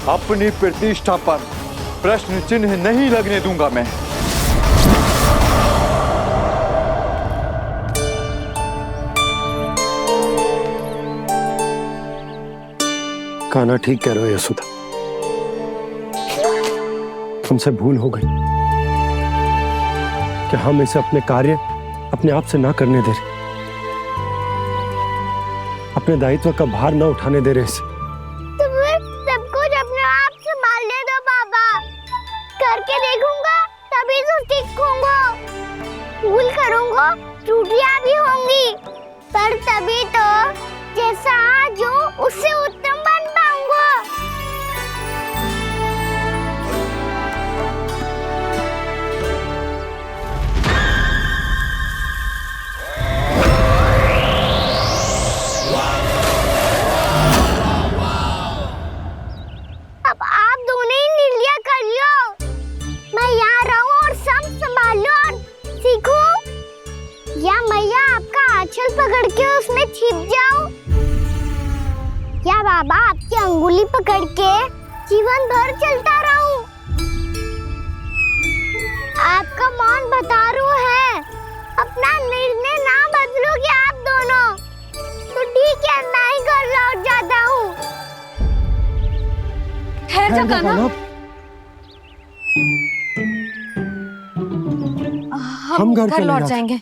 अपनी प्रतिष्ठा पर प्रश्न चिन्ह नहीं लगने दूंगा मैं। कान्हा ठीक कह रहे हो यशोदा, तुमसे भूल हो गई कि हम इसे अपने कार्य अपने आप से ना करने दे रहे, अपने दायित्व का भार ना उठाने दे रहे इसे। तो फिर सब कुछ अपने आप संभालने दो बाबा, करके देखूंगा तभी तो सीखूंगा। भूल करूंगा, त्रुटियां भी होंगी, पर तभी तो जैसा आज हूँ उससे उत्तम बन पाऊंगा। अब आप दोनों ही निर्णय कर लो, मैं यहाँ रहूं और सब संभालूं और सीखूं, या मैया आपका आंचल पकड़ के उसमें छिप जाऊं, या बाबा आपकी अंगुली पकड़ के जीवन भर चलता रहूं। आपका मौन बतारू है, अपना निर्णय ना बदलोगे आप दोनों तो ठीक है, मैं ही घर लौट जाता हूँ। ठहर जा कान्हा, हम घर लौट जाएंगे,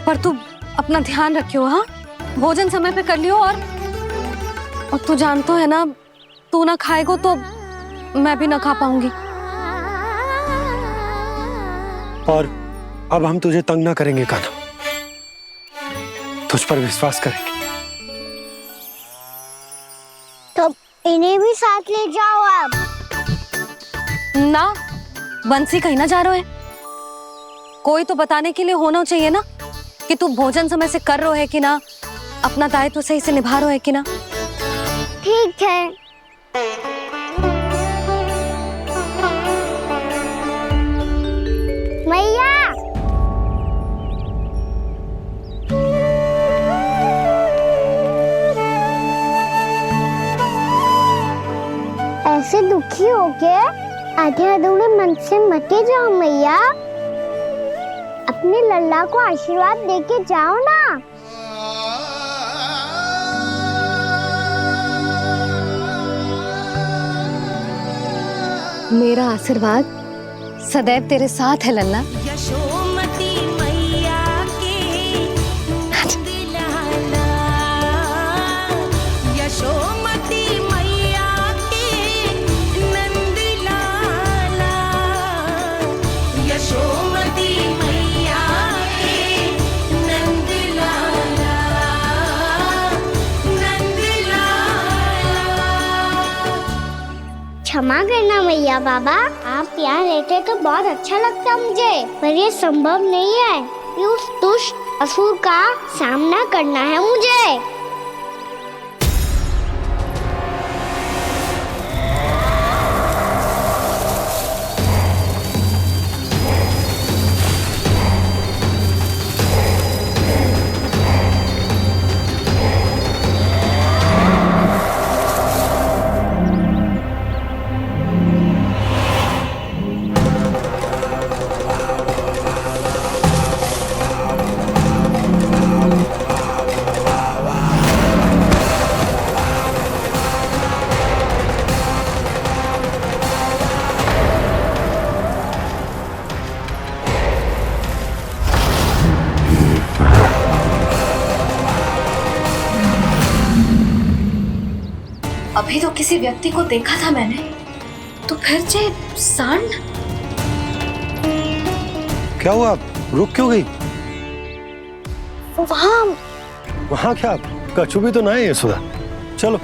पर तू अपना ध्यान रखियो। हाँ, भोजन समय पे कर लियो, और तू जानतो है ना, तू ना खाएगो तो मैं भी ना खा पाऊंगी। और अब हम तुझे तंग ना करेंगे कान्हा, तुझ पर विश्वास करेंगे। तो इन्हें भी साथ ले जाओ आप। ना, बंसी कहीं ना जा रहे है, कोई तो बताने के लिए होना चाहिए ना कि तू भोजन समय से कर रहा है कि ना, अपना दायित्व सही से निभा रहा है कि ना। ठीक है। मैया, ऐसे दुखी हो के आधे अधूरे मन से मत जाओ मैया, अपने लल्ला को आशीर्वाद देके जाओ ना। मेरा आशीर्वाद सदैव तेरे साथ है लल्ला। यशोमती मैया के दिलाला, यशोमती मैया के नंदलाला, यशोमती मैया के नंदलाला, नंदलाला। क्षमा करना मैया बाबा, आप यहाँ रहते तो बहुत अच्छा लगता मुझे, पर ये संभव नहीं है, ये उस दुष्ट असुर का सामना करना है मुझे। अभी तो किसी व्यक्ति को देखा था मैंने, तो फिर जे सांड। क्या हुआ, रुक क्यों गई? वहाँ क्या कछु भी तो ना है यशोदा, चलो।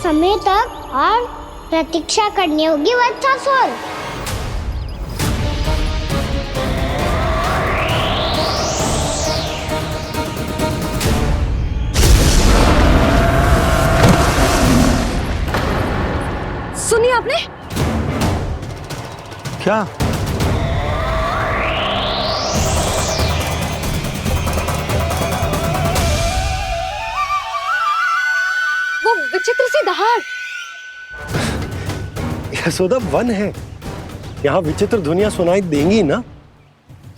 समय तक और प्रतीक्षा करनी होगी वत्सासुर। सुनिए आपने? क्या? वो विचित्र सी दहाड़। यशोदा, वन है, यहाँ विचित्र ध्वनियां सुनाई देंगी ना।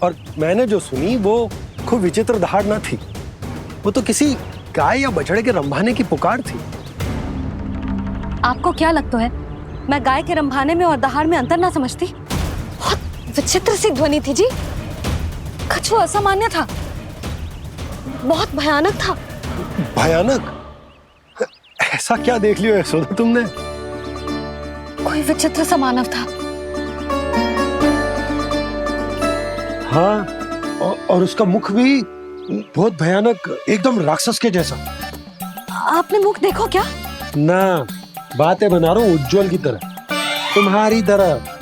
और मैंने जो सुनी वो खूब विचित्र दहाड़ ना थी, वो तो किसी गाय या बछड़े के रंभाने की पुकार थी। आपको क्या लगता है मैं गाय के रंभाने में और दहाड़ में अंतर ना समझती? बहुत विचित्र सी ध्वनि थी जी। कुछ वो असामान्य था, बहुत भयानक था। भयानक? ऐसा क्या देख लियो यशोदा तुमने? कोई विचित्र सा मानव था। हाँ, और उसका मुख भी बहुत भयानक, एकदम राक्षस के जैसा। आपने मुख देखो क्या? ना, बातें बना रहा हूँ उज्जवल की तरह, तुम्हारी तरह।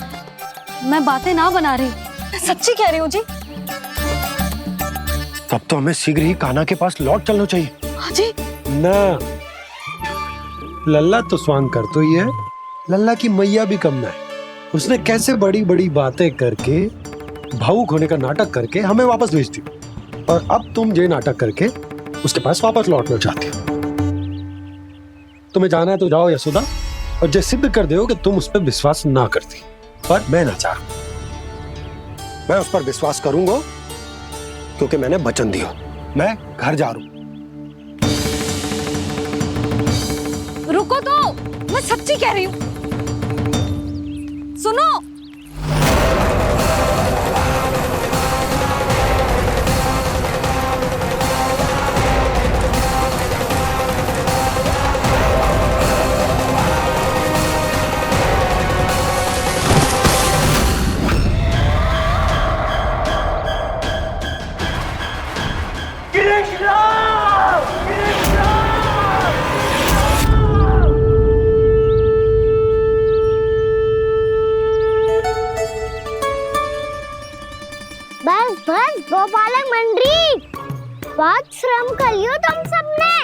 मैं बातें ना बना रही, मैं सच्ची कह रही हूँ जी। तब तो हमें शीघ्र ही कान्हा के पास लौट चलना चाहिए। हाँ जी। ना, लल्ला तो स्वांग कर तो ही है, लल्ला की मैया भी कम ना है। उसने कैसे बड़ी बड़ी बातें करके, भावुक होने का नाटक करके हमें वापस भेज दी, और अब तुम ये नाटक करके उसके पास वापस लौटना चाहती हो। तुम्हें जाना है तो जाओ यशोदा, और जो सिद्ध कर दो कि तुम उस पर विश्वास ना करती। पर मैं ना चाह, मैं उस पर विश्वास करूंगा क्योंकि मैंने वचन दिया। मैं घर जा रहा हूं। रुको तो, मैं सच्ची कह रही हूँ। सुनो, बस बस गोपालक मंडली, बहुत श्रम कर लियो तुम सबने।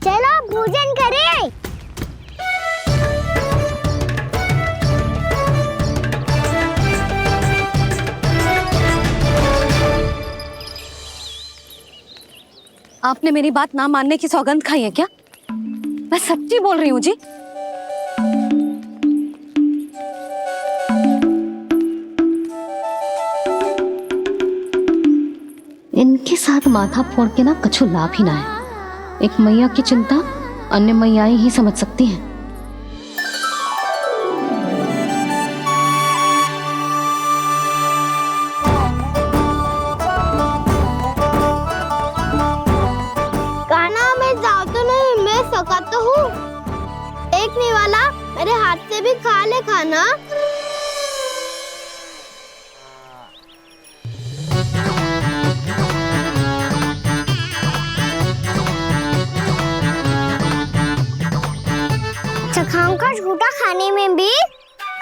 चलो भोजन करें। आपने मेरी बात ना मानने की सौगंध खाई है क्या? मैं सच्ची बोल रही हूँ जी। इनके साथ माथा फोड़ के ना कछु लाभ ही ना है। एक मैया की चिंता अन्य मैयाएं ही समझ सकती हैं। कान्हा, मैं जाऊँ तो नहीं, मैं सका तो हूँ। एक नहीं वाला मेरे हाथ से भी खा ले खाना। चखाओं का झूठा खाने में भी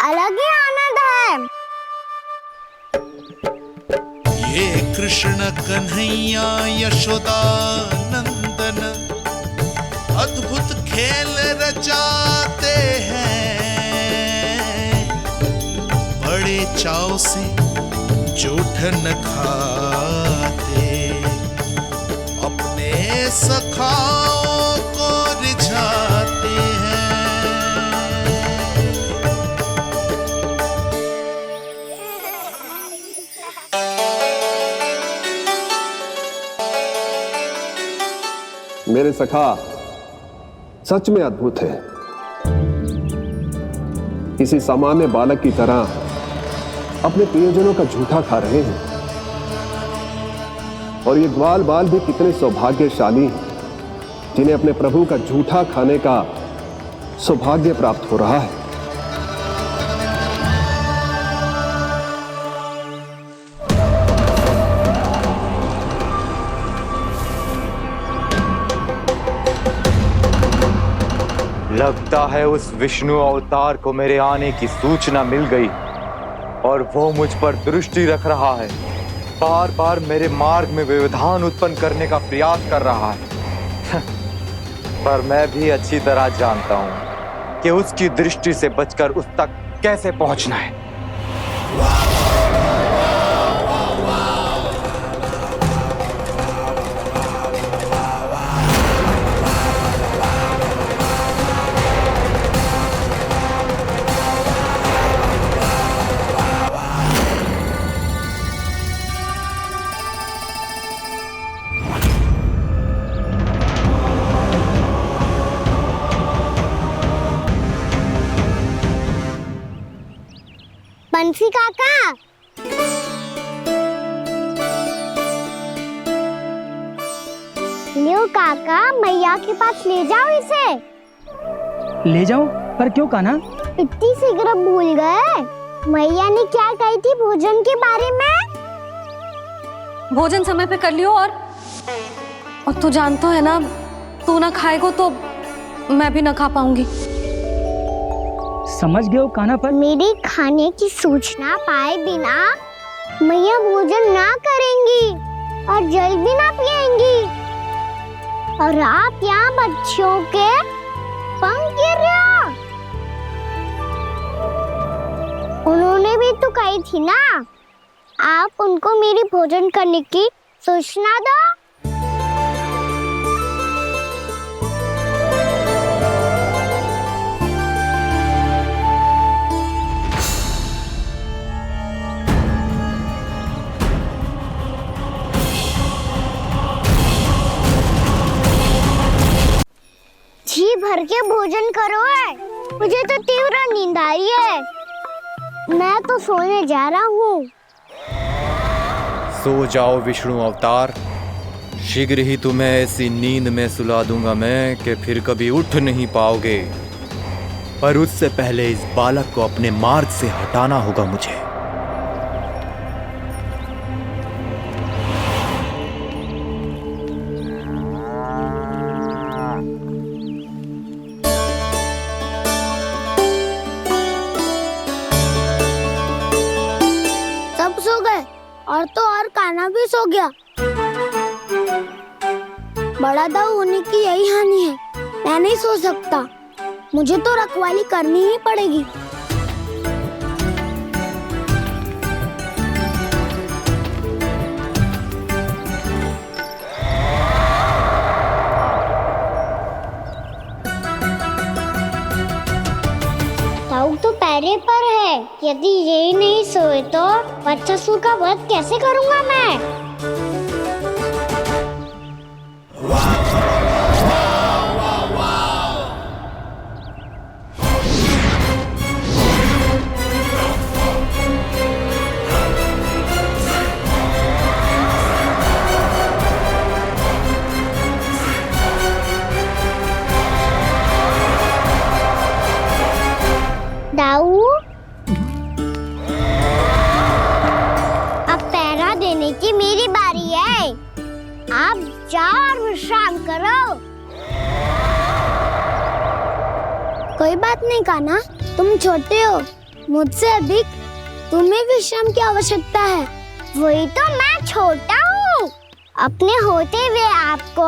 अलग ही आनंद है। ये कृष्ण कन्हैया यशोदा नंदन अद्भुत खेल रचाते हैं, बड़े चाव से जूठन खाते, अपने सखाओं को रिझाते हैं। मेरे सखा सच में अद्भुत है। किसी सामान्य बालक की तरह अपने प्रियजनों का झूठा खा रहे हैं, और ये ग्वाल बाल भी कितने सौभाग्यशाली हैं जिन्हें अपने प्रभु का झूठा खाने का सौभाग्य प्राप्त हो रहा है। लगता है उस विष्णु अवतार को मेरे आने की सूचना मिल गई और वो मुझ पर दृष्टि रख रहा है। बार बार मेरे मार्ग में व्यवधान उत्पन्न करने का प्रयास कर रहा है। पर मैं भी अच्छी तरह जानता हूं कि उसकी दृष्टि से बचकर उस तक कैसे पहुंचना है। बंसी काका, लियो काका, मैया के पास ले जाओ इसे। ले जाऊं? पर क्यों कान्हा? इतनी शीघ्र भूल गए? मैया ने क्या कही थी भोजन के बारे में? भोजन समय पे कर लियो। और तू जानता है ना, तू ना खाएगा तो मैं भी ना खा पाऊंगी। समझ गए हो कान्हा? पर मेरे खाने की सूचना पाए बिना मैया भोजन ना करेंगी और जल भी ना पिएंगी। और आप यहाँ बच्चों के पंख गिर रहे हो। उन्होंने भी तो कही थी ना, आप उनको मेरी भोजन करने की सूचना दो। जी भर के भोजन करो है, मुझे तो तीव्र नींद आ रही है। मैं तो सोने जा रहा हूँ। सो जाओ विष्णु अवतार, शीघ्र ही तुम्हें ऐसी नींद में सुला दूंगा मैं कि फिर कभी उठ नहीं पाओगे। पर उससे पहले इस बालक को अपने मार्ग से हटाना होगा मुझे। सब सो गए और तो और कान्हा भी सो गया। बड़ा दाऊ होने की यही हानि है। मैं नहीं सो सकता, मुझे तो रखवाली करनी ही पड़ेगी। दाऊ तो पैरे पर है। यदि यही नहीं सोए तो बच्चासुर का वध कैसे करूंगा मैं? दाऊ, अब पहरा देने की मेरी बारी है। आप जाओ और विश्राम करो। कोई बात नहीं कान्हा, तुम छोटे हो, मुझसे अधिक तुम्हें विश्राम की आवश्यकता है। वही तो, मैं छोटा हूँ, अपने होते हुए आपको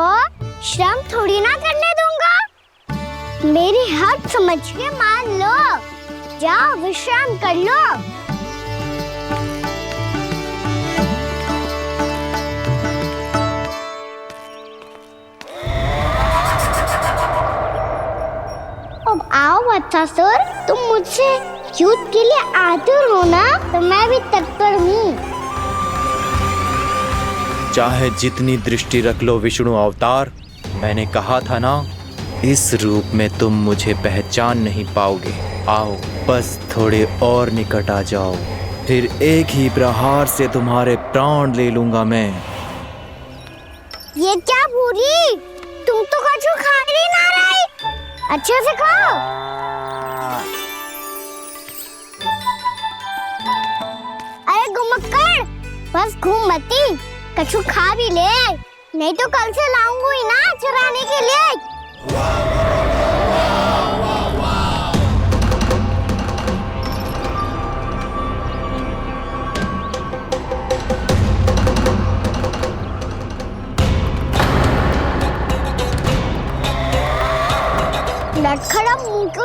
श्रम थोड़ी ना करने दूंगा। मेरी हद समझ के मान लो। जाओ विश्राम कर लो। अब आओ बच्चासुर, तुम मुझसे युद्ध के लिए आतुर हो ना, तो मैं भी तत्पर हूँ। चाहे जितनी दृष्टि रख लो विष्णु अवतार, मैंने कहा था ना, इस रूप में तुम मुझे पहचान नहीं पाओगे। आओ, बस थोड़े और निकट आ जाओ, फिर एक ही प्रहार से तुम्हारे प्राण ले लूंगा मैं। ये क्या भूरी, तुम तो कछु खा ही ना रही। अच्छे से खाओ। अरे गुमक्कड़, बस घूम मती, कछु खा भी ले, नहीं तो कल से लाऊंगी ना चराने के लिए।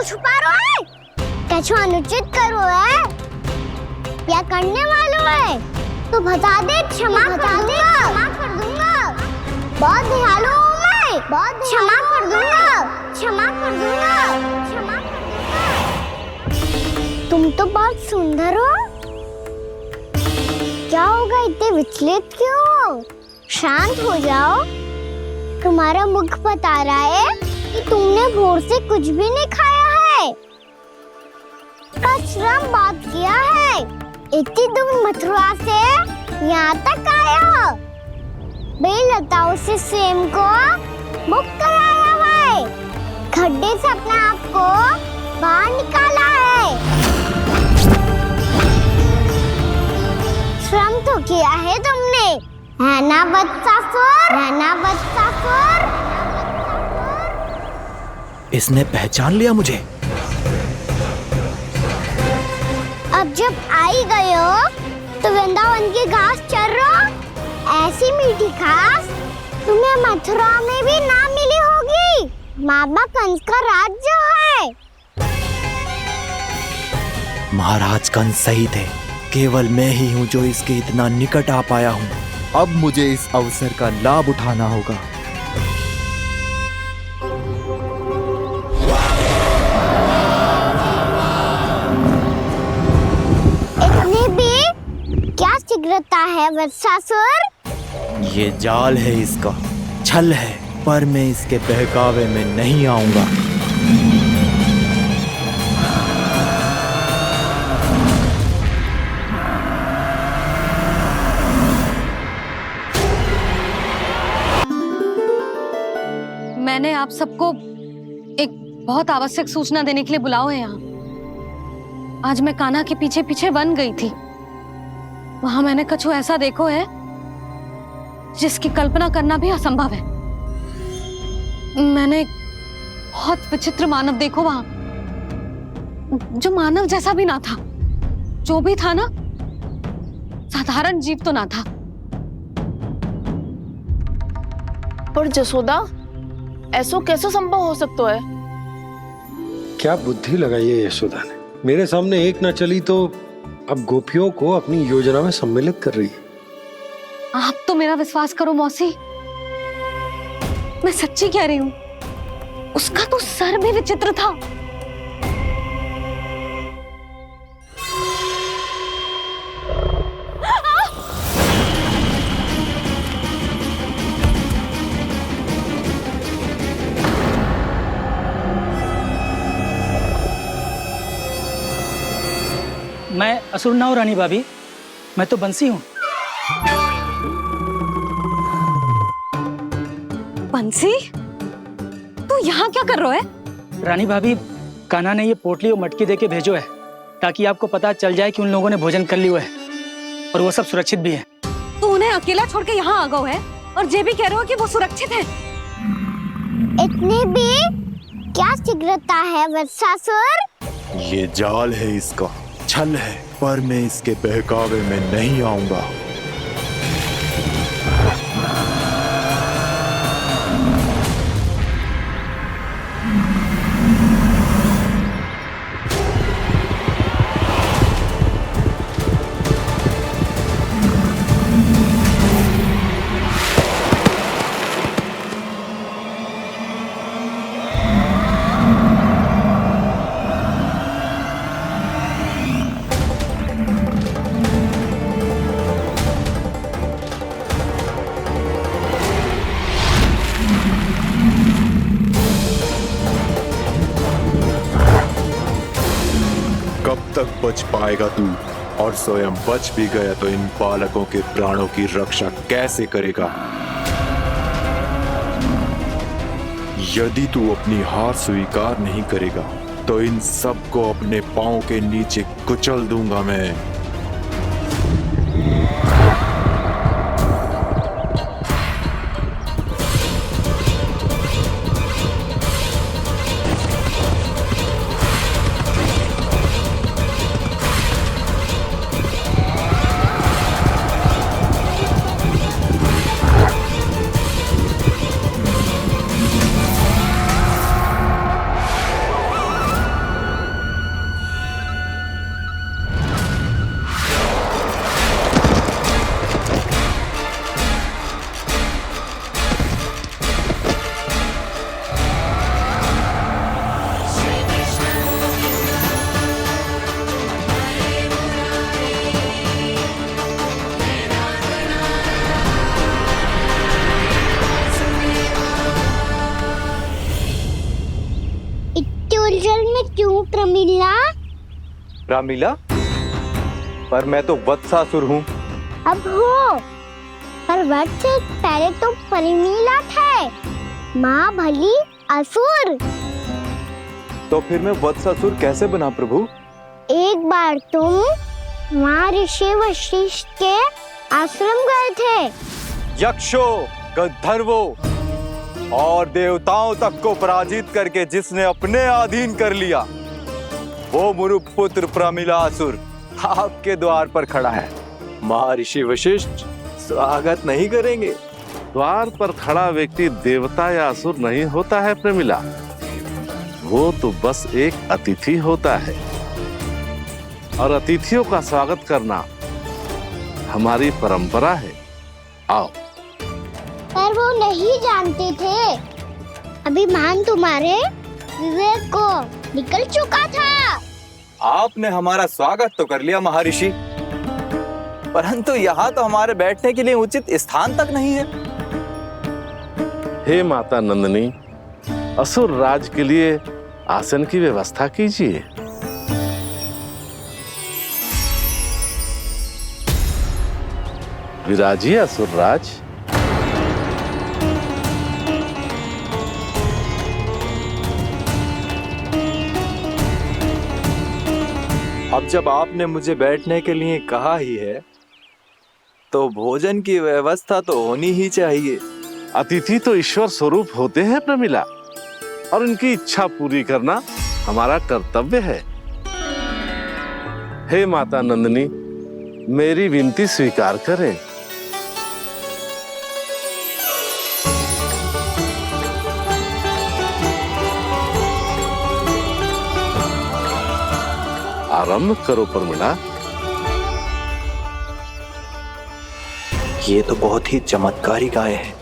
छुपा रहे है? कछु अनुचित करो है या करने वालों है तो बता दे, क्षमा कर दूंगा। बहुत दयालु हूँ मैं, बहुत क्षमा कर दूंगा। तुम तो बहुत सुंदर हो। क्या होगा, इतने विचलित क्यों हो? शांत हो जाओ। तुम्हारा मुख बता रहा है कि तुमने भोर से कुछ भी नहीं खाया है। श्रम बात किया है, इतनी दूर मथुरा से यहाँ तक आया हो। बेलताओं से स्वयं को मुक्त कराया हुआ है, खड्डे से अपने आप को बाहर निकाला है। श्रम तो किया है तुमने, है ना वत्सासुर? इसने पहचान लिया मुझे। अब जब आई गए हो तो वृंदावन की घास चर रहो। ऐसी मीठी घास तुम्हें मथुरा में भी ना मिली होगी। मामा कंस का राज्य है। महाराज कंस सही थे, केवल मैं ही हूँ जो इसके इतना निकट आ पाया हूँ। अब मुझे इस अवसर का लाभ उठाना होगा। इतने भी क्या शीघ्रता है वत्सासुर? ये जाल है इसका, छल है, पर मैं इसके बहकावे में नहीं आऊंगा। मैंने आप सबको एक बहुत आवश्यक सूचना देने के लिए बुलाओ है यहाँ। आज मैं कान्हा के पीछे पीछे वन गई थी। वहां मैंने कछु ऐसा देखो है जिसकी कल्पना करना भी असंभव है। मैंने बहुत विचित्र मानव देखो वहां, जो मानव जैसा भी ना था। जो भी था ना, साधारण जीव तो ना था। पर जसोदा, ऐसो कैसे संभव हो सकता है? क्या बुद्धि लगाई है यशोदा ने। मेरे सामने एक ना चली तो अब गोपियों को अपनी योजना में सम्मिलित कर रही है। आप तो मेरा विश्वास करो मौसी, मैं सच्ची कह रही हूँ। उसका तो सर भी विचित्र था। मैं असुर ना हूँ रानी भाभी, मैं तो बंसी हूँ। बंसी, तू यहाँ क्या कर रहा है? रानी भाभी, कान्हा ने ये पोटली और मटकी देके भेजो है ताकि आपको पता चल जाए कि उन लोगों ने भोजन कर लिया है और वो सब सुरक्षित भी है। तू उन्हें अकेला छोड़ के यहाँ आ गए है और ये भी कह रहे हो कि वो सुरक्षित है। इतनी भी क्या शीघ्रता है वत्सासुर? ये जाल है इसका, छल है, पर मैं इसके बहकावे में नहीं आऊंगा। तक बच पाएगा तू, और स्वयं बच भी गया तो इन बालकों के प्राणों की रक्षा कैसे करेगा? यदि तू अपनी हार स्वीकार नहीं करेगा तो इन सबको अपने पांव के नीचे कुचल दूंगा मैं। प्रमिला। रामीला, पर मैं तो वत्सासुर हूँ। अब हो, पर वट से पहले तो प्रमिला थे, माँ भली असुर। तो फिर मैं वत्सासुर कैसे बना प्रभु? एक बार तुम वहाँ ऋषि वशिष्ठ के आश्रम गए थे। यक्षों, गंधर्वों और देवताओं तक को पराजित करके जिसने अपने अधीन कर लिया, वो मुरुपुत्र प्रमिलासुर आपके द्वार पर खड़ा है। महर्षि वशिष्ठ स्वागत नहीं करेंगे? द्वार पर खड़ा व्यक्ति देवता या असुर नहीं होता है प्रमिला, वो तो बस एक अतिथि होता है, और अतिथियों का स्वागत करना हमारी परंपरा है। आओ। पर वो नहीं जानते थे, अभिमान तुम्हारे विवेक को निकल चुका था। आपने हमारा स्वागत तो कर लिया महर्षि, परंतु यहाँ तो हमारे बैठने के लिए उचित स्थान तक नहीं है। हे माता नंदिनी, असुर राज के लिए आसन की व्यवस्था कीजिए। विराजिए असुर राज। अब जब आपने मुझे बैठने के लिए कहा ही है, तो भोजन की व्यवस्था तो होनी ही चाहिए। अतिथि तो ईश्वर स्वरूप होते हैं प्रमिला, और उनकी इच्छा पूरी करना हमारा कर्तव्य है। हे माता नंदिनी, मेरी विनती स्वीकार करें। आरंभ करो प्रमिला। ये तो बहुत ही चमत्कारी गाय है,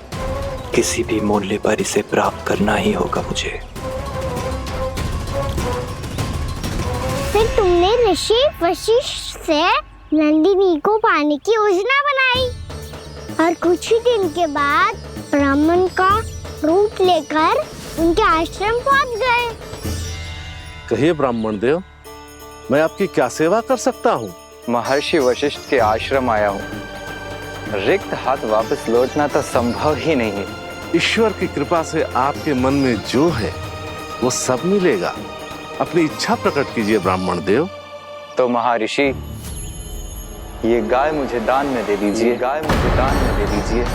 किसी भी मूल्य पर इसे प्राप्त करना ही होगा मुझे। फिर तुमने ऋषि वशिष्ठ से नंदिनी को पाने की योजना बनाई, और कुछ ही दिन के बाद ब्राह्मण का रूप लेकर उनके आश्रम पहुंच गए। कहिए ब्राह्मण देव, मैं आपकी क्या सेवा कर सकता हूँ? महर्षि वशिष्ठ के आश्रम आया हूँ। रिक्त हाथ वापस लौटना तो संभव ही नहीं है। ईश्वर की कृपा से आपके मन में जो है वो सब मिलेगा। अपनी इच्छा प्रकट कीजिए ब्राह्मण देव। तो महर्षि, ये गाय मुझे दान में दे दीजिए। गाय मुझे दान में दे दीजिए।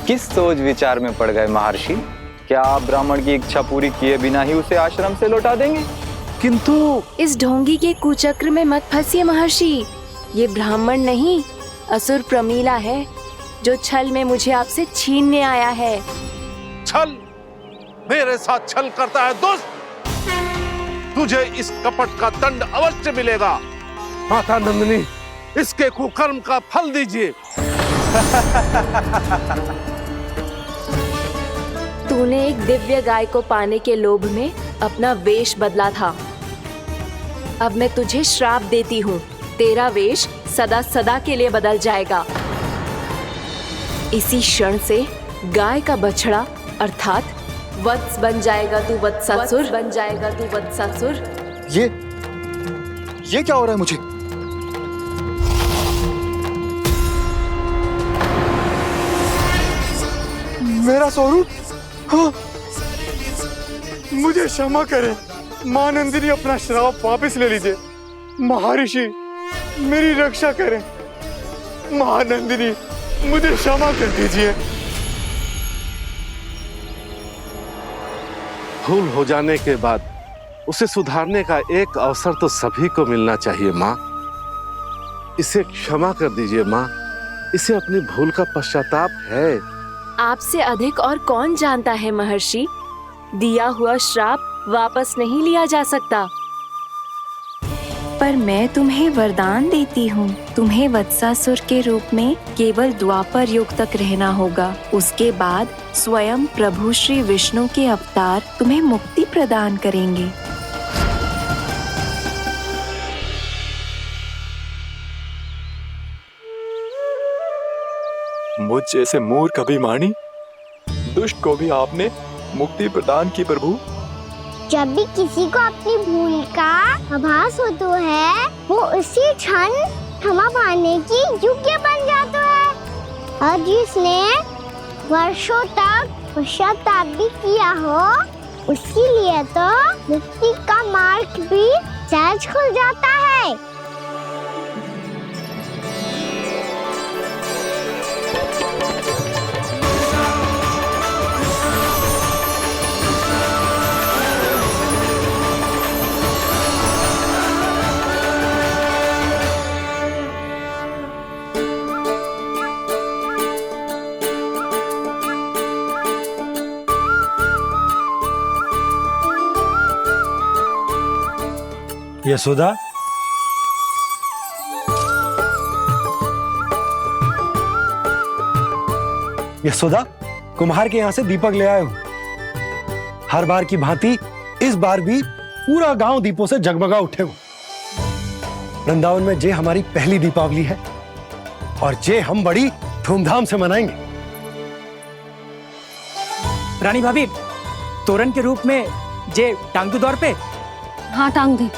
किस सोच विचार में पड़ गए महर्षि? क्या आप ब्राह्मण की इच्छा पूरी किए बिना ही उसे आश्रम से लौटा देंगे? किंतु इस ढोंगी के कुचक्र में मत फंसिए महर्षि। ये ब्राह्मण नहीं, असुर प्रमिला है, जो छल में मुझे आपसे छीनने आया है। छल? मेरे साथ छल करता है दुष्ट? तुझे इस कपट का दंड अवश्य मिलेगा। माता नंदिनी, इसके कुकर्म का फल दीजिए। तूने एक दिव्य गाय को पाने के लोभ में अपना वेश बदला था। अब मैं तुझे श्राप देती हूँ, तेरा वेश सदा सदा के लिए बदल जाएगा। इसी क्षण से गाय का बछड़ा अर्थात वत्स बन जाएगा तू वत्सासुर, बन जाएगा तू वत्सासुर। ये क्या हो रहा है मुझे? मेरा स्वरूप? हाँ। मुझे क्षमा करें मां नंदिनी, अपना श्राप वापस ले लीजिए। महर्षि, मेरी रक्षा करें। मां नंदिनी, मुझे क्षमा कर दीजिए। भूल हो जाने के बाद उसे सुधारने का एक अवसर तो सभी को मिलना चाहिए माँ। इसे क्षमा कर दीजिए माँ, इसे अपनी भूल का पश्चाताप है। आपसे अधिक और कौन जानता है महर्षि, दिया हुआ श्राप वापस नहीं लिया जा सकता। पर मैं तुम्हें वरदान देती हूँ, तुम्हें वत्सासुर के रूप में केवल द्वापर युग तक रहना होगा। उसके बाद स्वयं प्रभु श्री विष्णु के अवतार तुम्हें मुक्ति प्रदान करेंगे। मुझ जैसे मूर्ख अभिमानी दुष्ट को भी आपने मुक्ति प्रदान की प्रभु। जब भी किसी को अपनी भूल का आभास होता है, वो उसी क्षण क्षमा पाने की योग्य बन जाता है। और जिसने वर्षों तक पश्चाताप भी किया हो, उसके लिए तो मुक्ति का मार्ग भी सहज खुल जाता है। यशोदा, यशोदा, कुम्हार के यहाँ से दीपक ले आए हो। हर बार की भांति इस बार भी पूरा गांव दीपों से जगमगा उठे हो। वृंदावन में जे हमारी पहली दीपावली है और जे हम बड़ी धूमधाम से मनाएंगे। रानी भाभी, तोरण के रूप में जे टांग दो दौर पे। हाँ, टांग दी।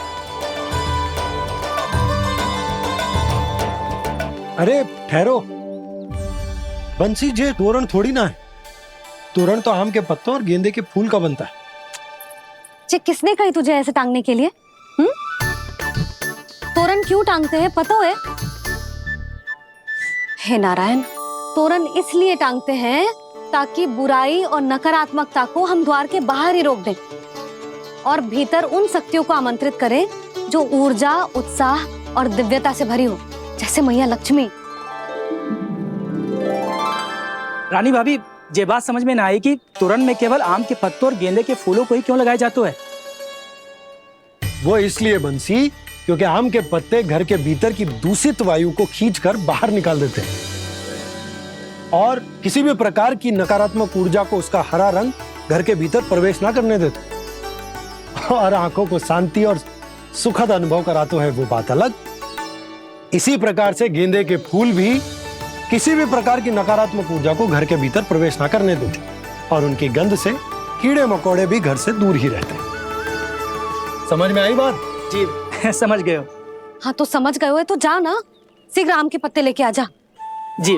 अरे ठहरो, बंसी, जे तोरण थोड़ी ना है। तोरण तो आम के पत्तों और गेंदे के फूल का बनता है। जे किसने कही तुझे ऐसे टांगने के लिए? तोरण क्यों टांगते हैं पता है? हे नारायण, तोरण इसलिए टांगते हैं ताकि बुराई और नकारात्मकता को हम द्वार के बाहर ही रोक दें और भीतर उन शक्तियों को आमंत्रित करें जो ऊर्जा, उत्साह और दिव्यता से भरी हो, जैसे मैया लक्ष्मी। रानी भाभी, ये बात समझ में ना आई कि तोरण में केवल आम के पत्तों और गेंदे के फूलों को ही क्यों लगाया जाता है? वो इसलिए बंसी, क्योंकि आम के पत्ते घर के भीतर की दूषित वायु को खींचकर बाहर निकाल देते हैं और किसी भी प्रकार की नकारात्मक ऊर्जा को उसका हरा रंग घर के भीतर प्रवेश ना करने देते और आंखों को शांति और सुखद अनुभव कराता है, वो बात अलग। इसी प्रकार से गेंदे के फूल भी किसी भी प्रकार की नकारात्मक ऊर्जा को घर के भीतर प्रवेश ना करने देते और उनकी गंध से कीड़े मकोड़े भी घर से दूर ही रहते हैं। समझ में आई बात? जी समझ गए हो। हाँ, तो समझ गए हो तो जा ना, शीघ्र आम के पत्ते लेके आ जा। जी।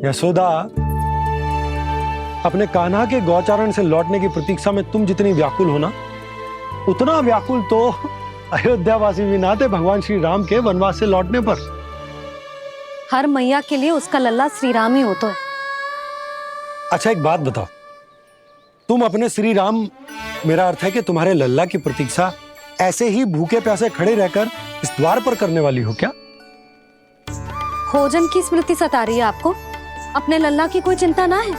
यशोदा, अपने कान्हा के गौचारण से लौटने की प्रतीक्षा में तुम जितनी व्याकुल हो ना, उतना व्याकुल तो अयोध्यावासी भी ना थे भगवान श्री राम के वनवास से लौटने पर। हर मैया के लिए उसका लल्ला श्री राम ही होता है। अच्छा, एक बात बताओ, तुम अपने श्री राम, मेरा अर्थ है कि तुम्हारे लल्ला की प्रतीक्षा ऐसे ही भूखे प्यासे खड़े रहकर इस द्वार पर करने वाली हो क्या? भोजन की स्मृति सता रही है आपको? अपने लल्ला की कोई चिंता ना है।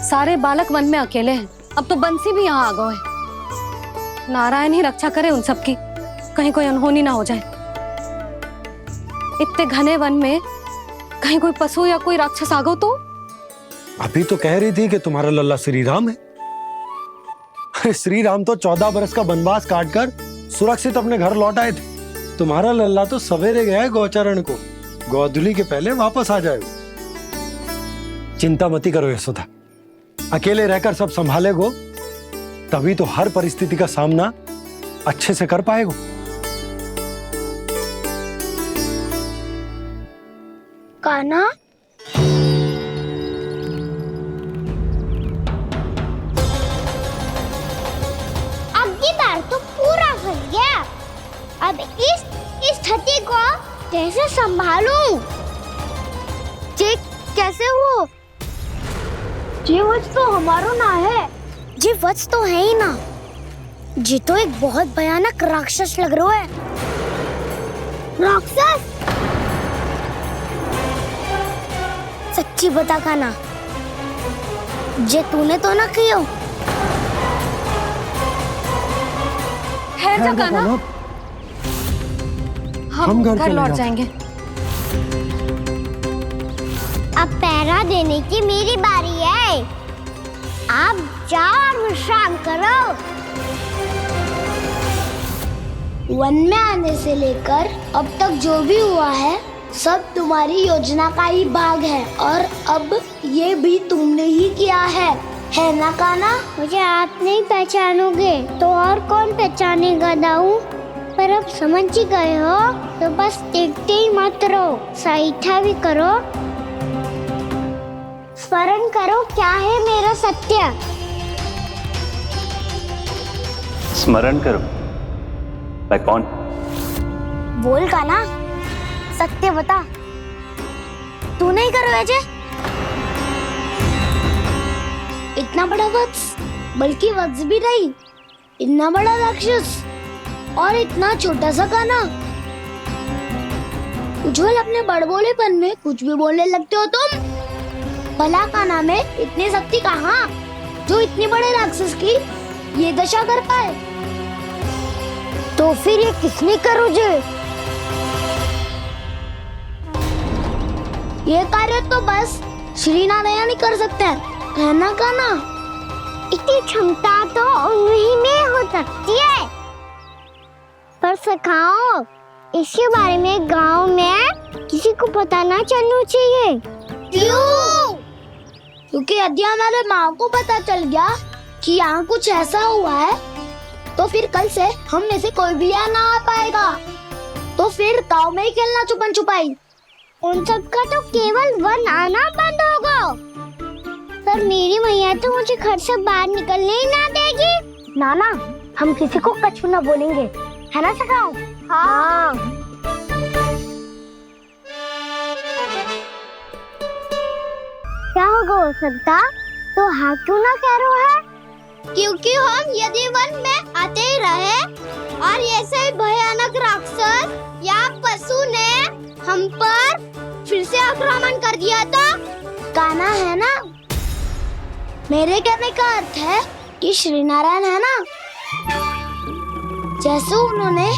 सारे बालक वन में अकेले हैं, अब तो बंसी भी यहाँ आ गए हैं। नारायण ही रक्षा करे उन सबकी, कहीं कोई अनहोनी ना हो जाए। इतने घने वन में कहीं कोई पशु या कोई राक्षस आ गो तो? अभी तो कह रही थी कि तुम्हारा लल्ला श्री राम है। श्री राम तो 14 बरस का वनवास काटकर सुरक्षित अपने घर लौट आए थे। तुम्हारा लल्ला तो सवेरे गया है गौचरण को, गोधूली के पहले वापस आ जाएगा। चिंता मती करो यशोदा, अकेले रहकर सब संभालेगो तभी तो हर परिस्थिति का सामना अच्छे से कर पाएगो। कान्हा, अब की बार तो पूरा फंस गया। अब इस स्थिति को कैसे संभालूं? जे कैसे हो? जे वच तो हमारो ना है। जे वच तो है ही ना। जी तो एक बहुत भयानक राक्षस लग रहा है। राक्षस? सच्ची बता कान्हा, जे तूने तो ना कियो? है जा कान्हा, हम घर लौट जाएंगे। अब पहरा देने की मेरी बारी है। आप जाओ और विश्राम करो। वन में आने से लेकर अब तक जो भी हुआ है सब तुम्हारी योजना का ही भाग है और अब ये भी तुमने ही किया है ना कान्हा? मुझे आप नहीं पहचानोगे तो और कौन पहचानेगा दाऊ? पर अब समझ ही गए हो तो बस देखते ही मत रहो, सईठा भी करो, स्मरण करो क्या है मेरा सत्य। स्मरण करो? मैं कौन? बोल कान्हा, सत्य बता। तू नहीं करो अजय? इतना बड़ा वत्स, बल्कि वत्स भी नहीं, इतना बड़ा राक्षस और इतना छोटा सा कान्हा। उज्जवल अपने बड़बोलेपन में कुछ भी बोलने लगते हो तुम। भला कान्हा में इतनी शक्ति कहाँ जो इतने बड़े राक्षस की ये दशा कर पाए? तो फिर ये किसने करो जे? ये कार्य तो बस श्री नारायण ही कर सकते हैं, है ना कान्हा? इतनी क्षमता तो उन्हीं में हो सकती है, पर सखाओ इसके बारे में गांव में किसी को पता ना चलना चाहिए। क्यों? क्योंकि यदि हमारे माँ को पता चल गया कि यहाँ कुछ ऐसा हुआ है तो फिर कल से हम में से कोई भी यहाँ ना आ पाएगा। तो फिर गांव में ही खेलना छुपन छुपाई। उन सब का तो केवल वन आना बंद होगा, पर मेरी मैया तो मुझे घर से बाहर निकलने ही ना देगी। नाना, हम किसी को कछु ना बोलेंगे, है ना सखाओ? हाँ। क्या होगा हो सकता? तो हाँ क्यों ना कह रहा है? क्योंकि हम यदि वन में आते ही रहे और ऐसे भयानक राक्षस या पशु ने हम पर फिर से आक्रमण कर दिया तो कान्हा, है ना? मेरे कहने का अर्थ है कि श्री नारायण है ना, जैसे उन्होंने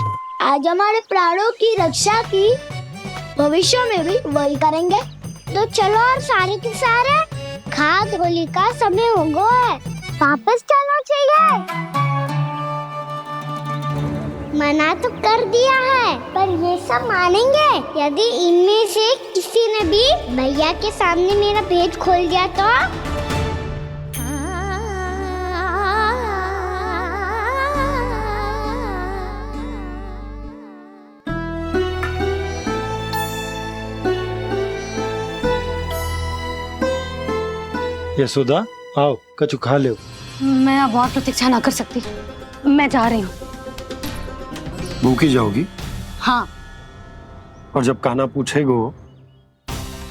आज हमारे प्राणों की रक्षा की, भविष्य में भी वही करेंगे। तो चलो और सारे के सारे खाद होली का समय हो गया है, वापस चलना चाहिए। मना तो कर दिया है, पर ये सब मानेंगे यदि इनमें से किसी ने भी भैया के सामने मेरा भेद खोल दिया तो? यशोदा, आओ कछु खा लो। मैं अब और प्रतीक्षा ना कर सकती, मैं जा रही हूँ। भूखी जाओगी? हाँ। और जब कान्हा पूछेगो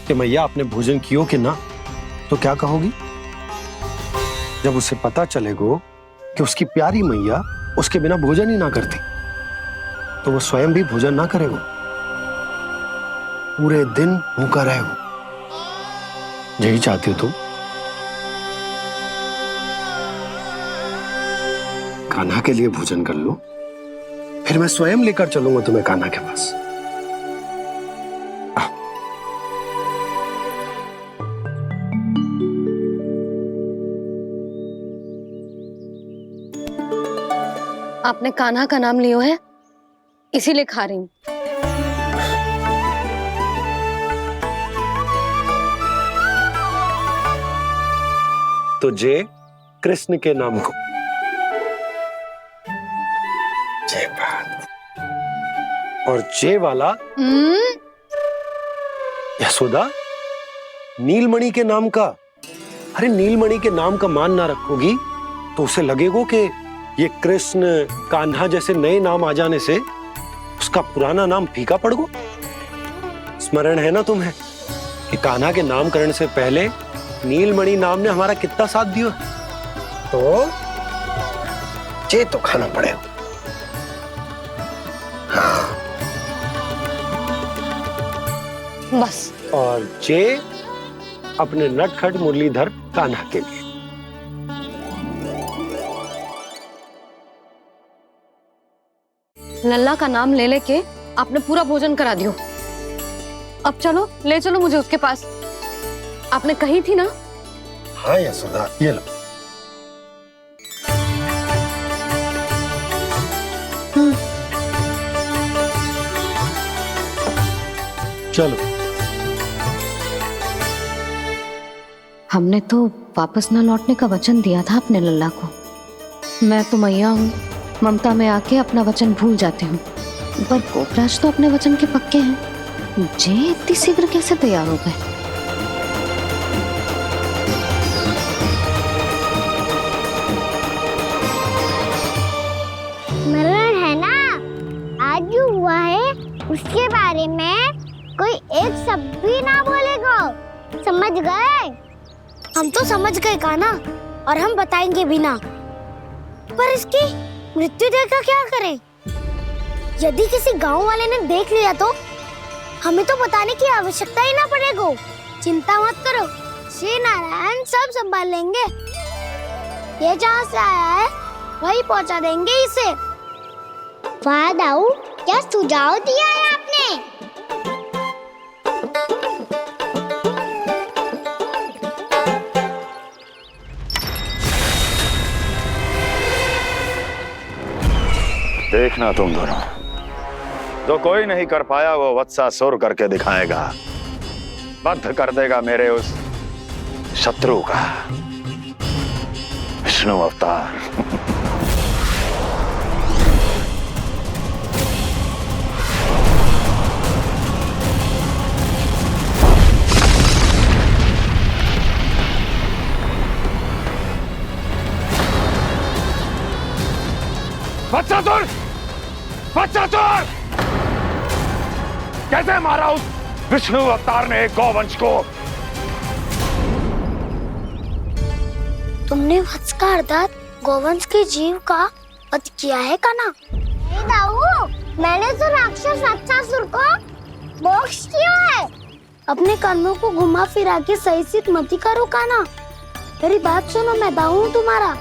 कि मैया आपने भोजन कियो कि ना, तो क्या कहोगी? जब उसे पता चलेगो कि उसकी प्यारी मैया उसके बिना भोजन ही ना करती, तो वो स्वयं भी भोजन ना करेगो, पूरे दिन भूखा रहेगो। यही चाहती हो तुम? कान्हा के लिए भोजन कर लो, फिर मैं स्वयं लेकर चलूंगा तुम्हें कान्हा के पास। आपने कान्हा का नाम लियो है, इसीलिए खा रही हूँ। तो जय कृष्ण के नाम को। जय बात। और जय वाला यशोदा, नीलमणि के नाम का। अरे नीलमणि के नाम का मान ना रखोगी तो उसे लगेगा कि ये कृष्ण कान्हा जैसे नए नाम आ जाने से उसका पुराना नाम फीका पड़ गो। स्मरण है ना तुम्हें कि कान्हा के नामकरण से पहले नीलमणि नाम ने हमारा कितना साथ दिया? तो जे तो खाना पड़ेगा। हाँ। बस। और जे अपने नटखट मुरलीधर कान्हा के लिए। लल्ला का नाम ले लेके आपने पूरा भोजन करा दियो। अब चलो, ले चलो मुझे उसके पास। आपने कही थी ना? हाँ यशोदा, ये लो। चलो। हमने तो वापस न लौटने का वचन दिया था अपने लल्ला को। मैं तो मैया हूँ, ममता में आके अपना वचन भूल जाती हूँ, पर गोपराज तो अपने वचन के पक्के हैं। जे इतनी शीघ्र कैसे तैयार हो गए? मरण है ना, आज जो हुआ है उसके बारे में कोई एक शब्द भी ना बोलेगा, समझ गए? हम तो समझ गए कान्हा, और हम बताएंगे भी ना। पर इसकी मृत्यु देखकर क्या करें? यदि किसी गांव वाले ने देख लिया तो हमें तो बताने की आवश्यकता ही ना पड़ेगा। चिंता मत करो, श्री नारायण सब संभाल लेंगे। ये जहाँ से आया है वही पहुँचा देंगे इसे। वाह दाऊ, क्या सुझाव दिया है आपने? देखना तुम दोनों, जो कोई नहीं कर पाया वो वत्सासुर करके दिखाएगा, बद्ध कर देगा मेरे उस शत्रु का विष्णु अवतार। वत्सासुर! वत्सासुर! कैसे मारा उस विष्णु अवतार ने एक गौवंश को? तुमने वत्स का अर्थात गौवंश के जीव का वध किया है कान्हा? नहीं दाऊ, मैंने तो राक्षस वत्सासुर को मोक्ष दिया है। अपने कर्मों को घुमा फिरा के सही सिद्ध मत करो कान्हा। मेरी बात सुनो, मैं दाऊ हूँ तुम्हारा।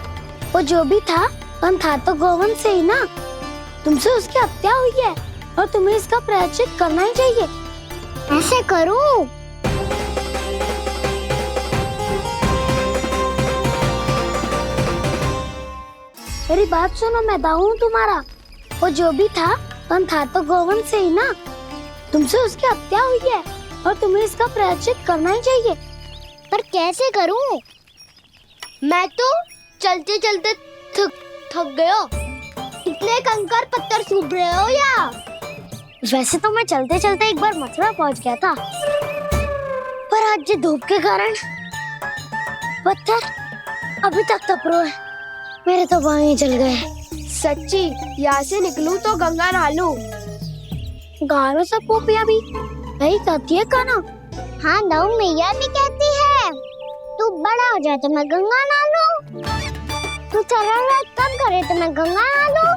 वो जो भी था पर था तो गौवंश से ही ना। तुमसे उसकी हत्या हुई है और तुम्हें इसका प्रायश्चित करना ही चाहिए। ऐसे करूं? मेरी बात सुनो, मैं दाऊ हूँ तुम्हारा। वो जो भी था पर था तो गौवंश से ही ना। तुमसे उसकी हत्या हुई है और तुम्हें इसका प्रायश्चित करना ही चाहिए। पर कैसे करूं? मैं तो चलते चलते थक गया। इतने कंकर पत्थर सूख रहे हो या? वैसे तो मैं चलते चलते एक बार मथुरा पहुंच गया था, पर आज ये धूप के कारण पत्थर अभी तक तप रहे हैं। मेरे तो बाएं जल गए। सच्ची, यहाँ से निकलूं तो गंगा नहा लूं। गारों सब पोपिया भी यही कहती है कान्हा। हाँ दाऊ, मैया भी कहती है तू बड़ा हो जाए तो मैं गंगा नहा लूं, तू चरण कम करे तो मैं गंगा नहा लूं,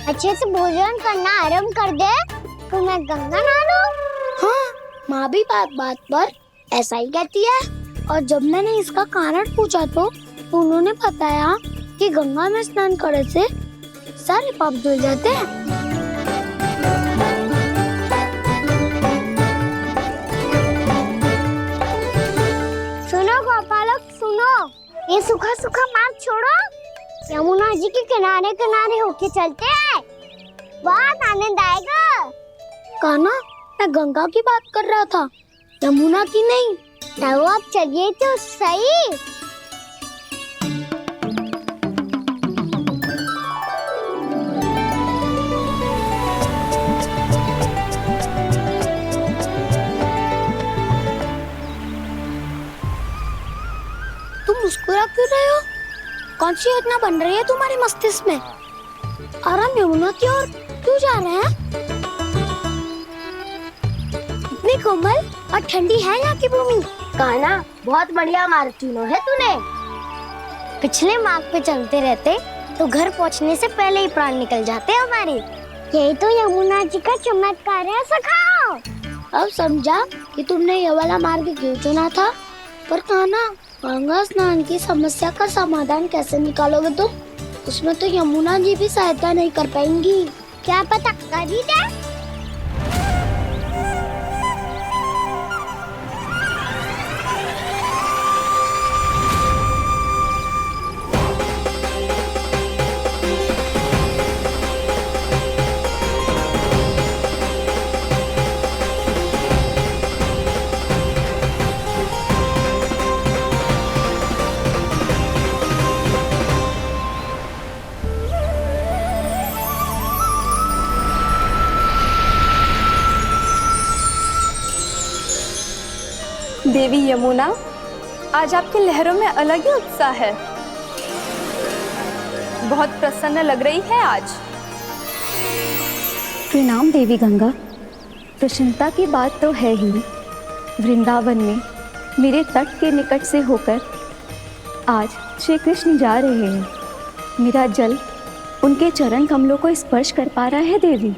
अच्छे से भोजन करना आरंभ कर दे तो मैं गंगा नहा लूं। हाँ, माँ भी बात बात पर ऐसा ही कहती है। और जब मैंने इसका कारण पूछा तो उन्होंने बताया कि गंगा में स्नान करने से सारे पाप धुल जाते हैं। सुनो गोपालक, सुनो, ये सूखा सूखा मार्ग छोड़ो, यमुना जी के किनारे किनारे होके चलते हैं, बहुत आनंद आएगा। कान्हा, मैं गंगा की बात कर रहा था, यमुना की नहीं। तो आप चलिए तो सही। तुम मुस्कुरा क्यों रहे हो? कौन सी योजना बन रही है तुम्हारे मस्तिष्क में? और हम यमुना की ओर क्यों जा रहे हैं? इतनी कोमल और ठंडी है यहाँ की भूमि। कान्हा, बहुत बढ़िया मार्ग चुना है तूने। पिछले मार्ग पे चलते रहते तो घर पहुँचने से पहले ही प्राण निकल जाते हमारे। यही तो यमुना जी का चमत्कार है सखाओ। अब समझा कि तुमने ये वाला मार्ग क्यों चुना था। पर कान्हा, गंगा स्नान की समस्या का समाधान कैसे निकालोगे तुम? उसमें तो यमुना जी भी सहायता नहीं कर पाएंगी। क्या पता कर ही दे। देवी यमुना, आज आपकी लहरों में अलग ही उत्साह है। बहुत प्रसन्न लग रही है आज। प्रणाम देवी गंगा। प्रसन्नता की बात तो है ही। वृंदावन में मेरे तट के निकट से होकर आज श्री कृष्ण जा रहे हैं। मेरा जल उनके चरण कमलों को स्पर्श कर पा रहा है देवी।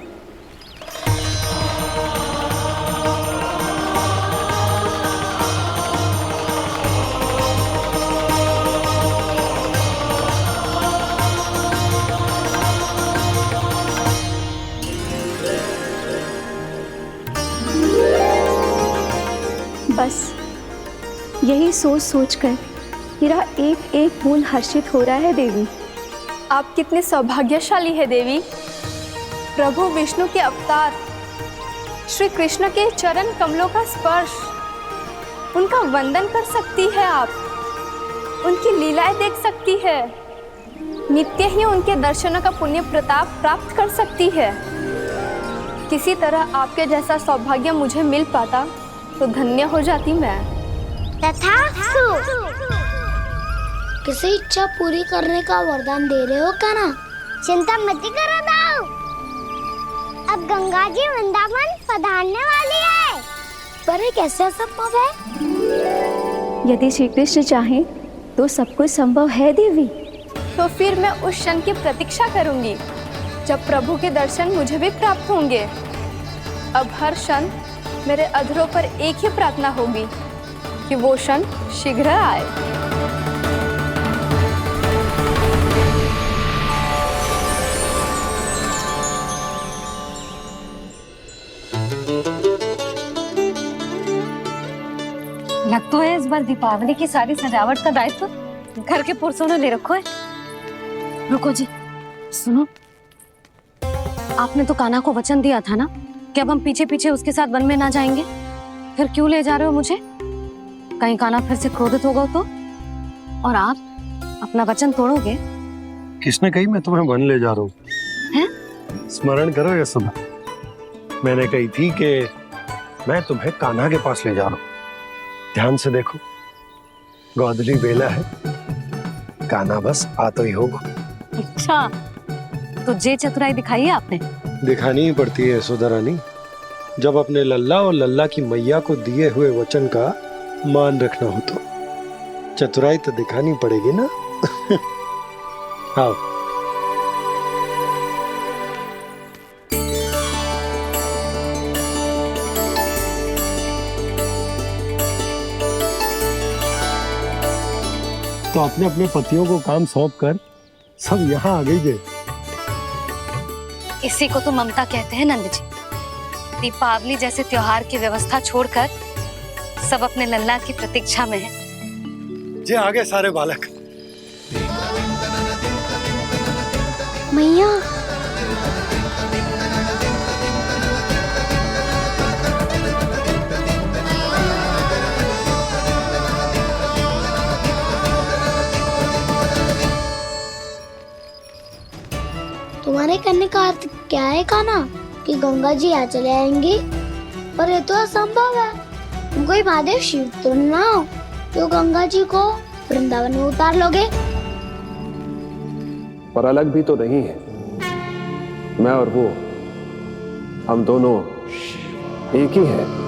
बस यही सोच सोचकर मेरा एक एक मूल हर्षित हो रहा है देवी। आप कितने सौभाग्यशाली है देवी। प्रभु विष्णु के अवतार श्री कृष्ण के चरण कमलों का स्पर्श, उनका वंदन कर सकती है आप, उनकी लीलाएं देख सकती है, नित्य ही उनके दर्शनों का पुण्य प्रताप प्राप्त कर सकती है। किसी तरह आपके जैसा सौभाग्य मुझे मिल पाता तो धन्य हो जाती मैं। तथास्तु। किसी इच्छा पूरी करने का वरदान दे रहे हो क्या ना? चिंता मत करो दाऊ। अब गंगा जी वृंदावन पधारने वाली है। पर ये कैसे संभव है? यदि श्री कृष्ण चाहे तो सब कुछ संभव है देवी। तो फिर मैं उस क्षण की प्रतीक्षा करूंगी जब प्रभु के दर्शन मुझे भी प्राप्त होंगे। अब हर क्षण मेरे अधरों पर एक ही प्रार्थना होगी कि वो क्षण शीघ्र आए। लग तो है इस बार दीपावली की सारी सजावट का दायित्व घर के पुरुषों ने ले रखो है। रुको जी, सुनो, आपने तो कान्हा को वचन दिया था ना कि अब हम पीछे पीछे उसके साथ वन में ना जाएंगे। फिर क्यों ले जा रहे हो मुझे? कहीं कान्हा फिर से क्रोधित होगा तो? और आप अपना वचन तोड़ोगे? किसने कही मैं तुम्हें वन ले जा रहा हूँ? हैं? स्मरण करो ये सुबह मैंने कही थी कि मैं तुम्हें कान्हा के पास ले जा रहा हूँ। ध्यान से देखो, गोदली बेला है, कान्हा बस आ तो ही होगा। अच्छा, तो जे चतुराई दिखाई है आपने? दिखानी ही पड़ती है यशोदा रानी, जब अपने लल्ला और लल्ला की मैया को दिए हुए वचन का मान रखना हो तो चतुराई तो दिखानी पड़ेगी ना। आओ। तो अपने अपने पतियों को काम सौंप कर सब यहाँ आ गई है। इसी को तो ममता कहते हैं नंद जी। दीपावली जैसे त्योहार की व्यवस्था छोड़कर सब अपने लल्ला की प्रतीक्षा में हैं। जे आगे सारे बालक। मैया, तुम्हारे कहने का अर्थ क्या है कान्हा? कि गंगा जी यहाँ चले आएंगी? पर ये तो असंभव है। तुम कोई महादेव शिव तो ना हो तो गंगा जी को वृंदावन में उतार लोगे? पर अलग भी तो नहीं है। मैं और वो, हम दोनों एक ही हैं।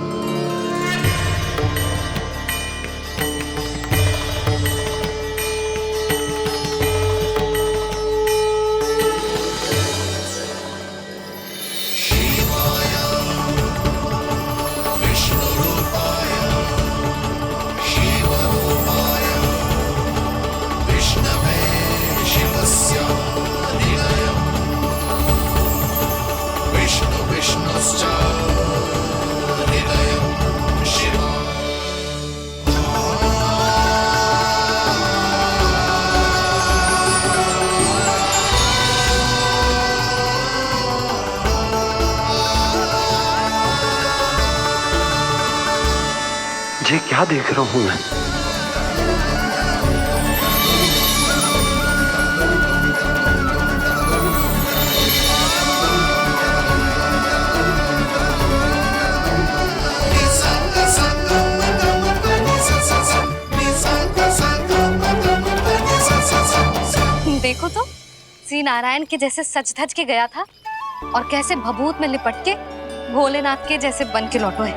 ये क्या देख रहा हूँ मैं? देखो तो श्री नारायण के जैसे सज धज के गया था और कैसे भभूत में लिपट के भोलेनाथ के जैसे बन के लौटो है।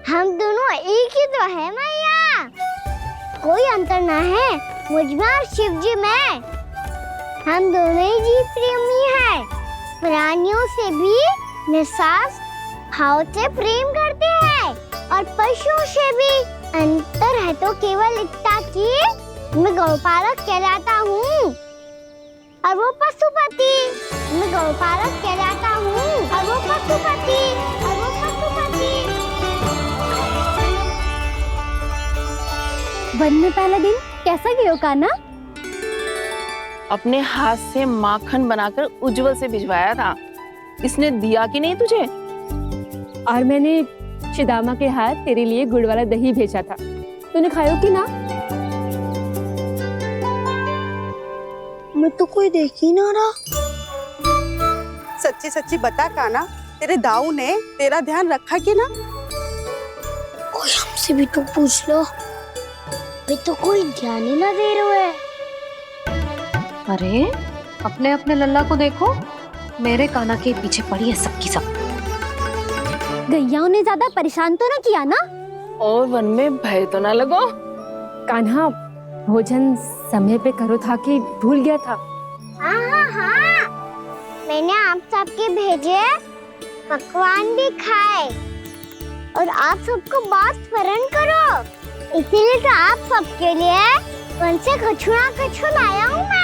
हम दोनों एक ही तो है मैया, कोई अंतर ना है मुझ में और शिव जी में। हम दोनों ही जीव प्रेमी हैं, प्राणियों से भी निस्वार्थ भाव से प्रेम करते हैं और पशुओं से भी। अंतर है तो केवल इतना कि मैं गौपालक कहलाता हूँ और वो पशुपति। मैं गौपालक कहलाता हूँ और वो पशुपति। वन में पहला दिन कैसा गया कान्हा? अपने हाथ से माखन बनाकर उज्जवल से भिजवाया था। इसने दिया कि नहीं तुझे? और मैंने शिदामा के हाथ तेरे लिए गुड़ वाला दही भेजा था, तूने खाया कि ना? मैं तो कोई देख ही ना रहा। सच्ची सच्ची बता कान्हा, तेरे दाऊ ने तेरा ध्यान रखा कि ना? कोई हमसे भी तो पूछ लो, मैं तो कोई ध्यान ही ना दे रहा है। अरे अपने अपने लल्ला को देखो, मेरे कान्हा के पीछे पड़ी है सबकी सब। गैयाओं ने ज्यादा परेशान तो ना किया ना? और वन में भय तो ना लगो? कान्हा भोजन समय पे करो था कि भूल गया था? हाँ, मैंने आप सबके भेजे पकवान भी खाए और आप सबको बात स्मरण करो, इसीलिए तो आप सबके लिए वन से कछुआ लाया हूँ मैं।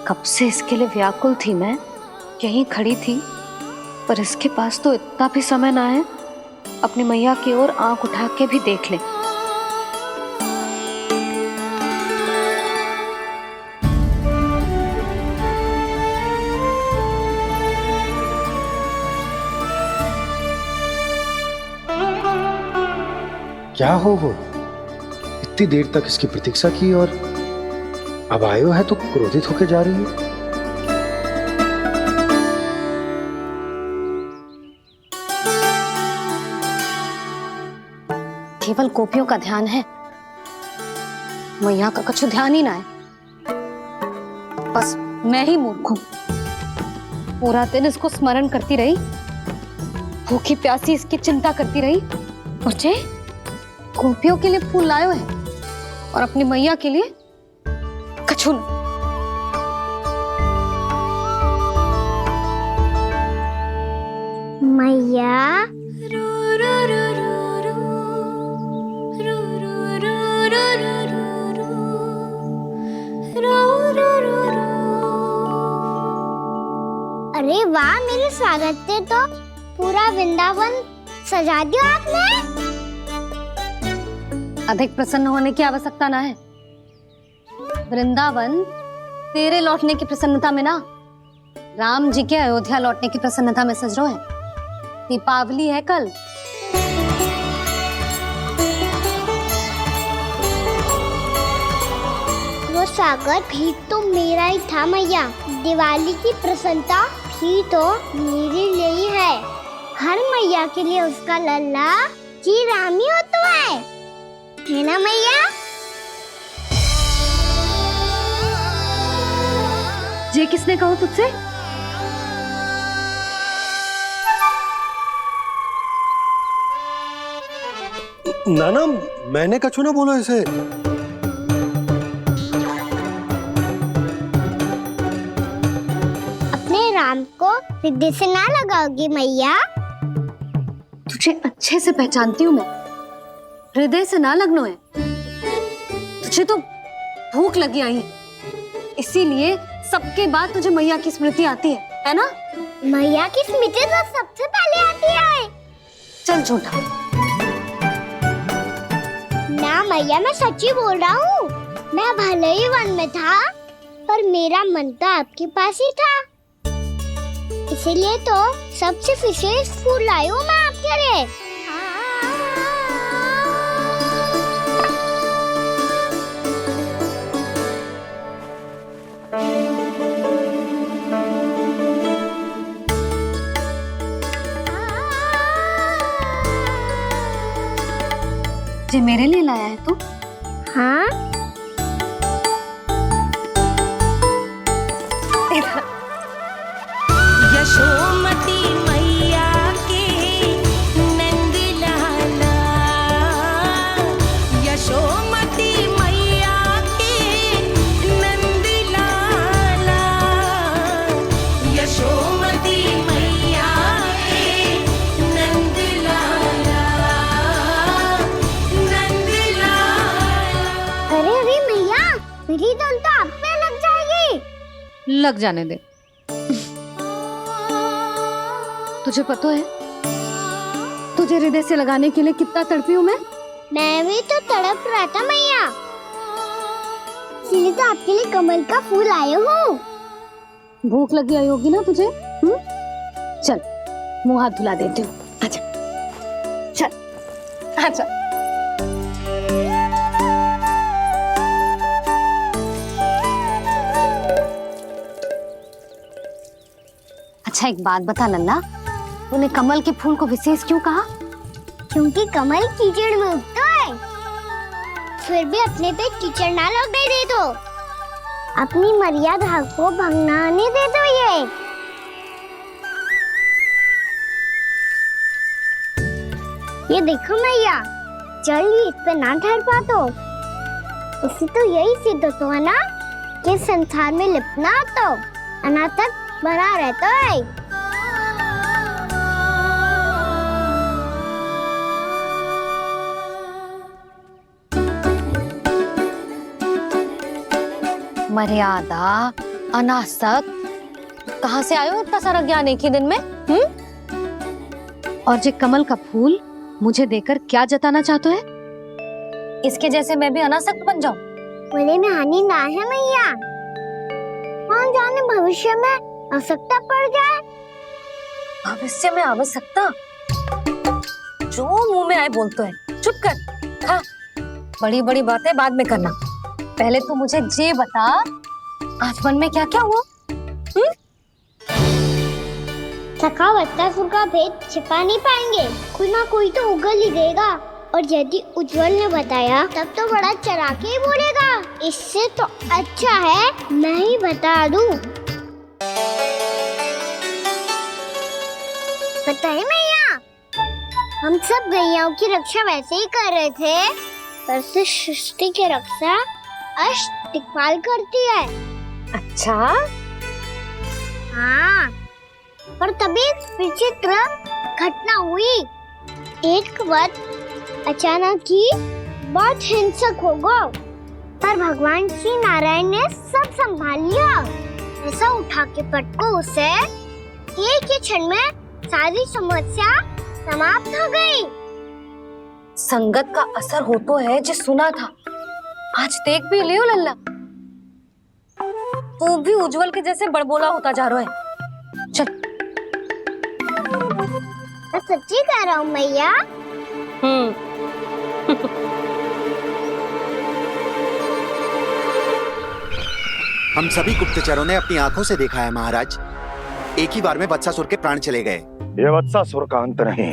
कब से इसके लिए व्याकुल थी मैं, यहीं खड़ी थी, पर इसके पास तो इतना भी समय ना है अपनी मैया की ओर आंख उठा के भी देख ले। क्या हो इतनी देर तक इसकी प्रतीक्षा की और अब आयो है तो क्रोधित होकर जा रही है। केवल गोपियों का ध्यान है, मैया का कुछ ध्यान ही ना है। बस मैं ही मूर्ख हूं, पूरा दिन इसको स्मरण करती रही, भूखी प्यासी इसकी चिंता करती रही, और जे गोपियों के लिए फूल लायो है और अपनी मैया के लिए कछु न। मैया अरे वाह, मेरे स्वागत से तो पूरा वृंदावन सजा दिया आपने। अधिक प्रसन्न होने की आवश्यकता ना है। वृंदावन तेरे लौटने की प्रसन्नता में ना, राम जी के अयोध्या लौटने की प्रसन्नता में सज रहे हैं। दीपावली है कल। वो स्वागत भी तो मेरा ही था मैया। दिवाली की प्रसन्नता भी तो मेरे लिए ही है। हर मैया के लिए उसका लल्ला जी राम ही होता है ना मैया? ये किसने कहा तुझसे? नाना, मैंने कछु ना बोला इसे। अपने राम को हृदय से ना लगाओगी मैया? तुझे अच्छे से पहचानती हूँ मैं, हृदय से ना लगनो है। तुझे तो भूख लगी आई, इसीलिए सबके बाद तुझे मैया की स्मृति आती है ना? मैया की स्मृति तो सबसे पहले आती है। चल झूठा ना मैया, मैं सच्ची बोल रहा हूँ। मैं भले ही वन में था, पर मेरा मन तो आपके पास ही था, इसीलिए तो सबसे विशेष फूल लाई हूँ मैं आपके लिए। इसे मेरे लिए लाया है तू? हाँ, यशोमती मैया के नंद लाला, यशोमती मैया के नंद लाला, यशोमती मैया के नंद लाला, नंद लाला। अरे अरे मैया, मेरी धुन तो आप पे लग जाएगी। लग जाने दे। तुझे पता है तुझे हृदय से लगाने के लिए कितना तड़पी हूँ मैं भी तो तड़प रहा था मैया, इसलिए तो आपके लिए कमल का फूल आए हूँ। भूख लगी आई होगी ना तुझे? चल मुंह हाथ धुला देती हूँ। आजा चल आजा। अच्छा एक बात बता लल्ला, तूने कमल के फूल को विशेष क्यों कहा? क्योंकि कमल कीचड़ में उगता है, फिर भी अपने पे कीचड़ ना लगने दे दो, अपनी मर्यादा को भंगने दे दो। ये देखो मैया, जल ही इस पे ना ठहर पा तो उससे तो यही सिद्ध होता है ना कि संसार में लिपना तो अनाथ तक बना रहता है। मर्यादा, अनासक, कहाँ से आयो इतना सारा ज्ञान एक ही दिन में? और जे कमल का फूल मुझे देकर क्या जताना चाहते है? इसके जैसे मैं भी अनासक्त बन जाऊं? बोले में हानि ना है मैया, कौन जाने भविष्य में आवश्यकता पड़ जाए। भविष्य में आवश्यकता? जो मुंह में आए बोलते हैं, चुप कर। हाँ, बड़ी बड़ी बातें बाद में करना, पहले तू मुझे ये बता आज मन में क्या क्या हुआ? सखावत्तासुर का भेद छिपा नहीं पाएंगे, कोई ना कोई तो उगल ही देगा, और यदि उज्जवल ने बताया तब तो बड़ा चढ़ा के ही बोलेगा। इससे तो अच्छा है मैं ही बता दूं। पता है मैया, हम सब गैयाओं की रक्षा वैसे ही कर रहे थे, पर से सृष्टि की रक्षा अष्ट दिक्पाल करती है। अच्छा? हाँ, पर तभी विचित्र घटना हुई। एक वक्त अचानक ही बहुत हिंसक हो गया, पर भगवान श्री नारायण ने सब संभाल लिया। ऐसा उठा के पटको उसे, एक ही क्षण में सारी समस्या समाप्त हो गई। संगत का असर हो तो है, जो सुना था आज देख भी लियो लल्ला, तू भी उज्जवल के जैसे बड़बोला होता जा रहा है। चल। मैं सच्ची कह रहा हूँ मैया। हम सभी गुप्तचरों ने अपनी आंखों से देखा है महाराज, एक ही बार में वत्सासुर के प्राण चले गए। ये वत्सासुर का अंत नहीं,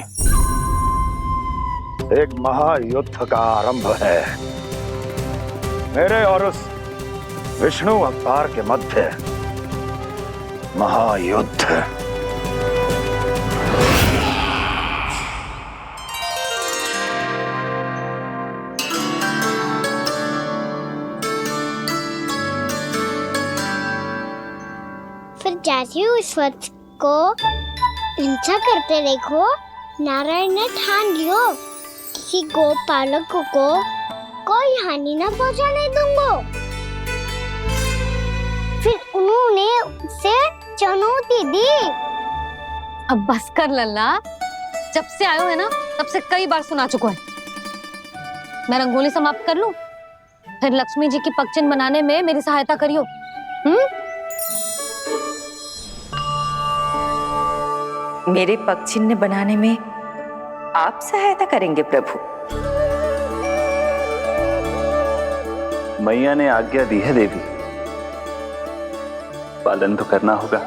एक महायुद्ध का आरंभ है। मेरे और उस विष्णु अवतार के मध्य महायुद्ध। फिर जैसे ही उस वत्स को हिंसा करते देखो, नारायण ने ठान लियो किसी गोपालक को कोई हानि न पहुंचाने दूंगा। फिर उन्होंने उसे चुनौती दी। अब बस कर लल्ला, जब से आयो है ना तब से कई बार सुना चुका है। मैं रंगोली समाप्त कर लूं, फिर लक्ष्मी जी की पगचिन बनाने में मेरी सहायता करियो। मेरे पगचिन्ह बनाने में आप सहायता करेंगे प्रभु? मैया ने आज्ञा दी है देवी, पालन तो करना होगा।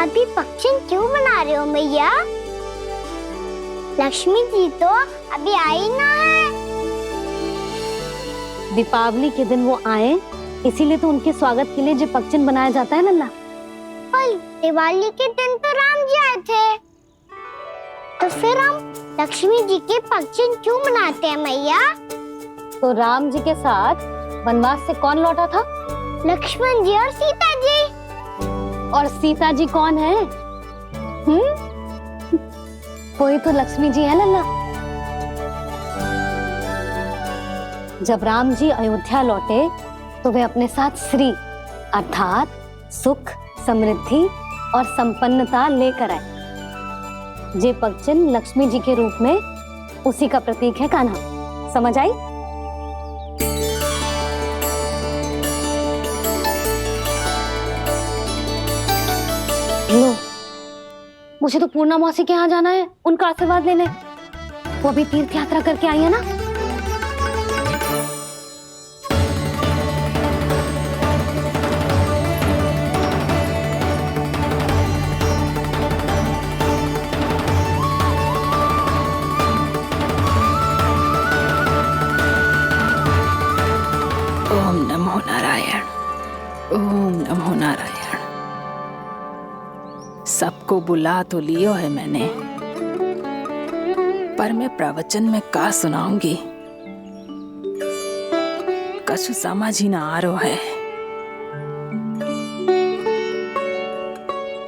अभी पक्षी पक्षी क्यों बना रहे हो मैया? लक्ष्मी जी तो अभी आई ना है। दीपावली के दिन वो आए, इसीलिए तो उनके स्वागत के लिए जो पक्षिन बनाया जाता है लल्ला। पर दिवाली के दिन तो राम जी आए थे, तो फिर हम लक्ष्मी जी के पक्षी क्यों बनाते हैं मैया? तो राम जी के साथ वनवास से कौन लौटा था? लक्ष्मण जी और सीता जी। और सीता जी कौन है? वही तो लक्ष्मी जी है लल्ला। जब राम जी अयोध्या लौटे तो वे अपने साथ श्री अर्थात सुख, समृद्धि और संपन्नता लेकर आए। जे पक्षिन लक्ष्मी जी के रूप में उसी का प्रतीक है कान्हा। समझ आई? लो, मुझे तो पूर्णा मौसी के यहाँ जाना है, उनका आशीर्वाद लेने। वो अभी तीर्थ यात्रा करके आई है ना। ओम नमो नारायण, ओम नमो नारायण। सबको बुला तो लियो है मैंने, पर मैं प्रवचन में का सुनाऊंगी, कछु समझ ही ना आ रहा है।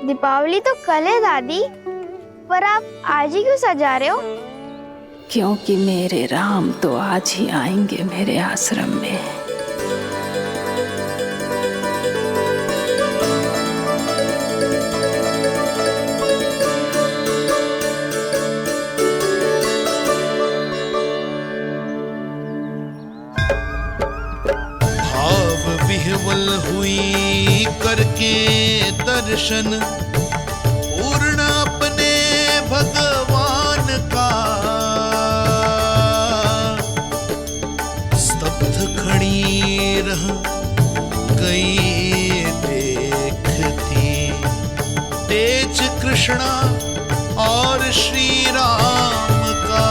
दीपावली तो कल है दादी, पर आप आज ही क्यों सजा रहे हो? क्योंकि मेरे राम तो आज ही आएंगे मेरे आश्रम में। विह्वल हुई करके दर्शन, पूर्ण अपने भगवान का, स्तब्ध खड़ी रह गई देखती, तेज कृष्णा और श्री राम का।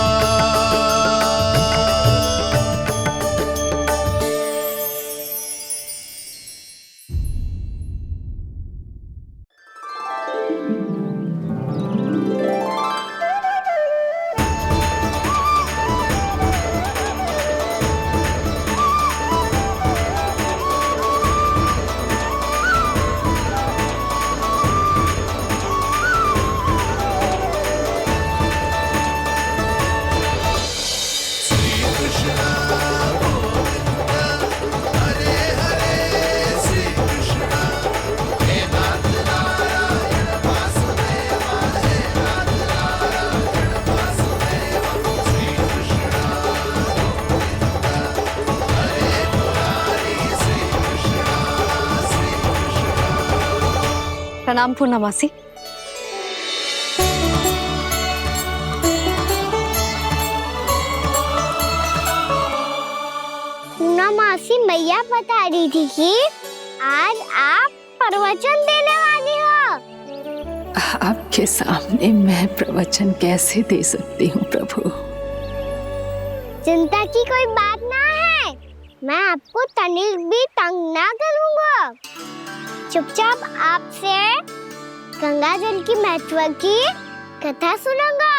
प्रणाम पूर्णा मौसी। पूर्णा मौसी मैया बता रही थी कि आज आप प्रवचन देने वाली हो। आपके सामने मैं प्रवचन कैसे दे सकती हूँ प्रभु? चिंता की कोई बात ना है, मैं आपको तनिक भी तंग ना करूँगा। चुपचाप आपसे गंगा जल की महत्व की कथा सुनूंगा।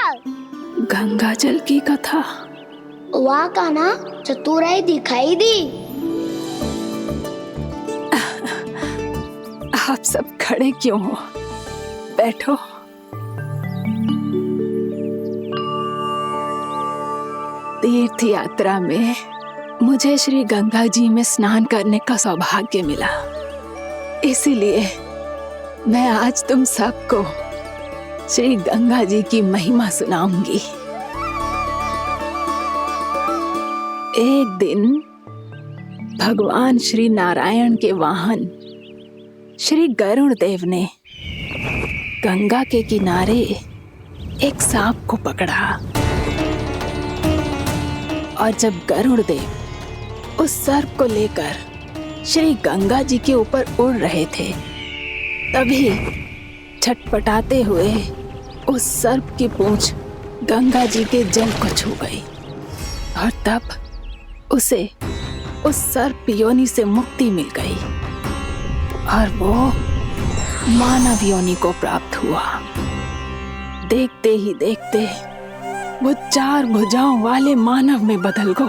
गंगा जल की कथा? वाह कान्हा, चतुराई दिखाई दी। आप सब खड़े क्यों हो? बैठो। तीर्थ यात्रा में मुझे श्री गंगा जी में स्नान करने का सौभाग्य मिला, इसीलिए मैं आज तुम सबको श्री गंगा जी की महिमा सुनाऊंगी। एक दिन भगवान श्री नारायण के वाहन श्री गरुड़ देव ने गंगा के किनारे एक सांप को पकड़ा, और जब गरुड़ देव उस सर्प को लेकर श्री गंगा जी के ऊपर उड़ रहे थे, तभी छटपटाते हुए उस सर्प की पूंछ गंगा जी के जल को छू गई और तब उसे उस सर्प योनि से मुक्ति मिल गई और वो मानव योनि को प्राप्त हुआ। देखते ही देखते वो 4 भुजाओं वाले मानव में बदल गो,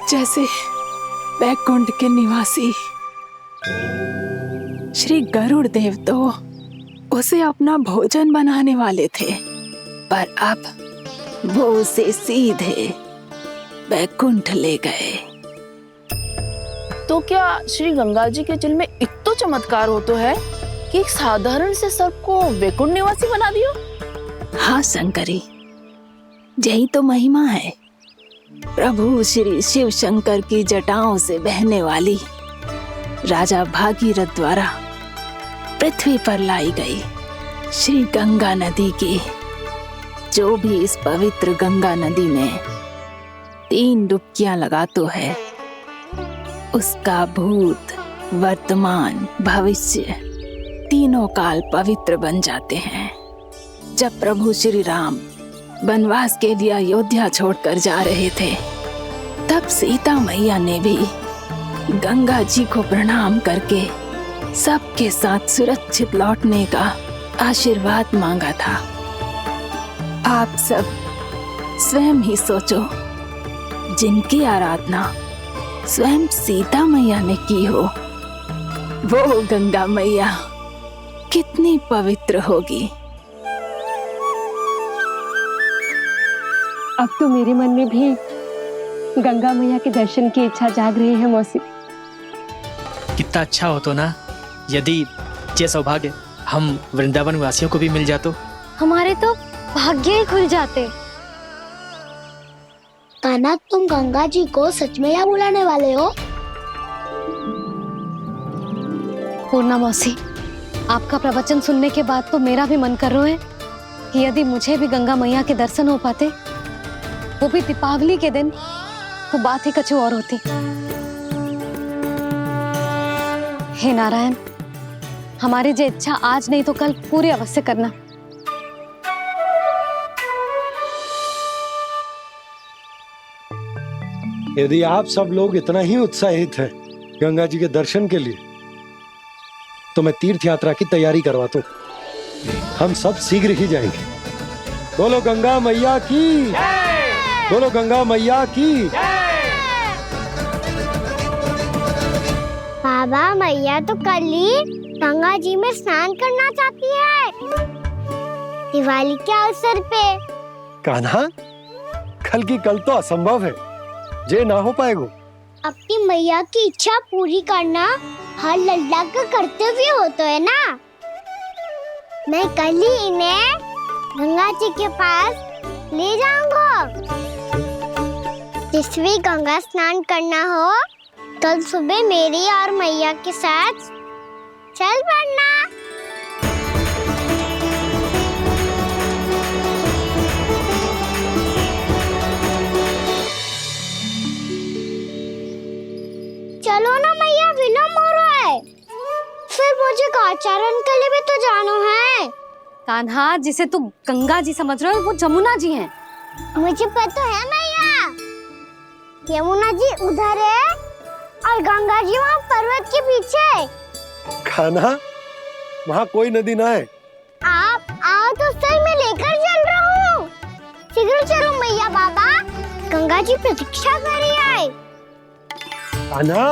जैसे बैकुंठ के निवासी श्री गरुड़ देव तो उसे अपना भोजन बनाने वाले थे, पर अब वो उसे सीधे बैकुंठ ले गए। तो क्या श्री गंगा जी के जल में इतना चमत्कार हो तो है कि एक साधारण से सर्प को वैकुंठ निवासी बना दियो? हाँ शंकरी, यही तो महिमा है। प्रभु श्री शिव शंकर की जटाओं से बहने वाली राजा भागीरथ द्वारा पृथ्वी पर लाई गई श्री गंगा नदी की, जो भी इस पवित्र गंगा नदी में 3 डुबकियां लगातो है, उसका भूत, वर्तमान, भविष्य तीनों काल पवित्र बन जाते हैं। जब प्रभु श्री राम वनवास के लिए अयोध्या छोड़कर जा रहे थे, तब सीता मैया ने भी गंगा जी को प्रणाम करके सबके साथ सुरक्षित लौटने का आशीर्वाद मांगा था। आप सब स्वयं ही सोचो, जिनकी आराधना स्वयं सीता मैया ने की हो, वो गंगा मैया कितनी पवित्र होगी। अब तो मेरे मन में भी गंगा मैया के दर्शन की इच्छा जाग रही है मौसी। कितना अच्छा हो तो ना यदि ये सौभाग्य हम वृंदावन वासियों को भी मिल जातो। हमारे तो भाग्य ही खुल जाते। कान्हा, तुम गंगा जी को सच में यहाँ बुलाने वाले हो? पूर्णा मौसी, आपका प्रवचन सुनने के बाद तो मेरा भी मन कर रहा है कि यदि मुझे भी गंगा मैया के दर्शन हो पाते, वो भी दीपावली के दिन, तो बात ही कुछ और होती। हे नारायण, हमारी जो इच्छा आज नहीं तो कल पूरी अवश्य करना। यदि आप सब लोग इतना ही उत्साहित हैं गंगा जी के दर्शन के लिए, तो मैं तीर्थ यात्रा की तैयारी करवाता हूँ। हम सब शीघ्र ही जाएंगे। बोलो गंगा मैया की, बोलो गंगा मैया की। बाबा, मैया तो कल ही गंगा जी में स्नान करना चाहती है, दिवाली के अवसर पे। कान्हा, कल की कल तो असंभव है, जे ना हो पाएगा। अपनी मैया की इच्छा पूरी करना हर लल्ला का कर्तव्य होता है ना। मैं कल ही इन्हें गंगा जी के पास ले जाऊंगा। जिस भी गंगा स्नान करना हो, कल सुबह मेरी और मैया के साथ चल पड़ना। चलो ना मैया, विलम्ब हो रहा है। फिर मुझे गौचारण के लिए भी तो जाना है। कान्हा, जिसे तू गंगा जी समझ रहे हो, वो जमुना जी हैं। मुझे पता है मैया, यमुना जी उधर है और गंगा जी वहाँ पर्वत के पीछे। कान्हा, वहाँ कोई नदी ना है। आप आओ तो सही, मैं लेकर चल रहा हूँ। शीघ्र चलो मैया। बाबा, गंगा जी प्रतीक्षा कर रही है। कान्हा,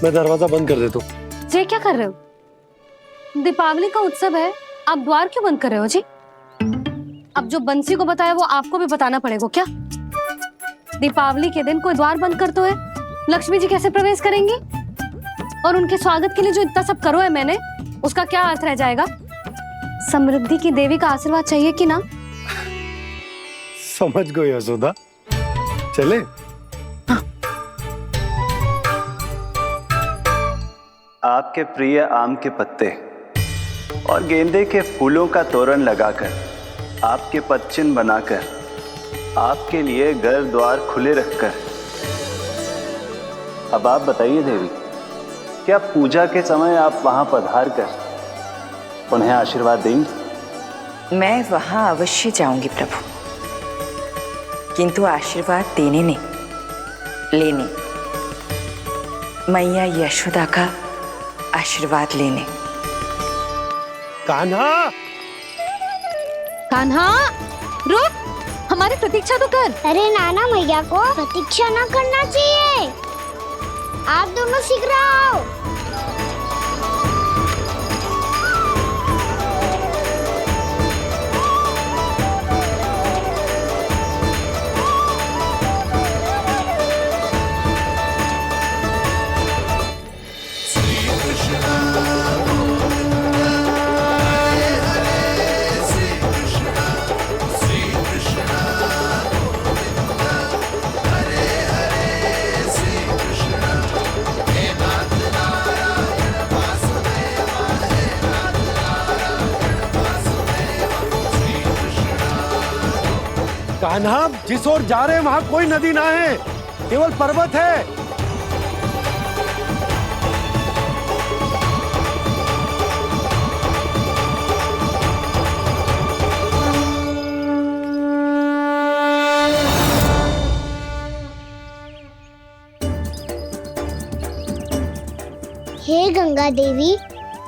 मैं दरवाजा बंद कर देता हूँ। ये क्या कर रहे हो? दीपावली का उत्सव है, आप द्वार क्यों बंद कर रहे हो जी? अब जो बंसी को बताया वो आपको भी बताना पड़ेगा क्या? दीपावली के दिन कोई द्वार बंद कर तो है, लक्ष्मी जी कैसे प्रवेश करेंगी? और उनके स्वागत के लिए जो इतना सब करो है मैंने, उसका क्या अर्थ रह जाएगा? समृद्धि की देवी का आशीर्वाद चाहिए कि ना? समझ गई यशोदा, चले। आपके प्रिय आम के पत्ते और गेंदे के फूलों का तोरण लगाकर, आपके पदचिन्ह बनाकर, आपके लिए घर द्वार खुले रखकर, अब आप बताइए देवी, क्या पूजा के समय आप वहां पधार कर उन्हें आशीर्वाद देंगे? मैं वहां अवश्य जाऊंगी प्रभु, किंतु आशीर्वाद देने नहीं, लेने। मैया यशोदा का आशीर्वाद लेने। कान्हा, कान्हा रुक, हमारी प्रतीक्षा तो कर। अरे नाना, मैया को प्रतीक्षा ना करना चाहिए। आप दोनों सीख रहे हो। कान्हा, जिस ओर जा रहे हैं वहां कोई नदी ना है, केवल पर्वत है। हे गंगा देवी,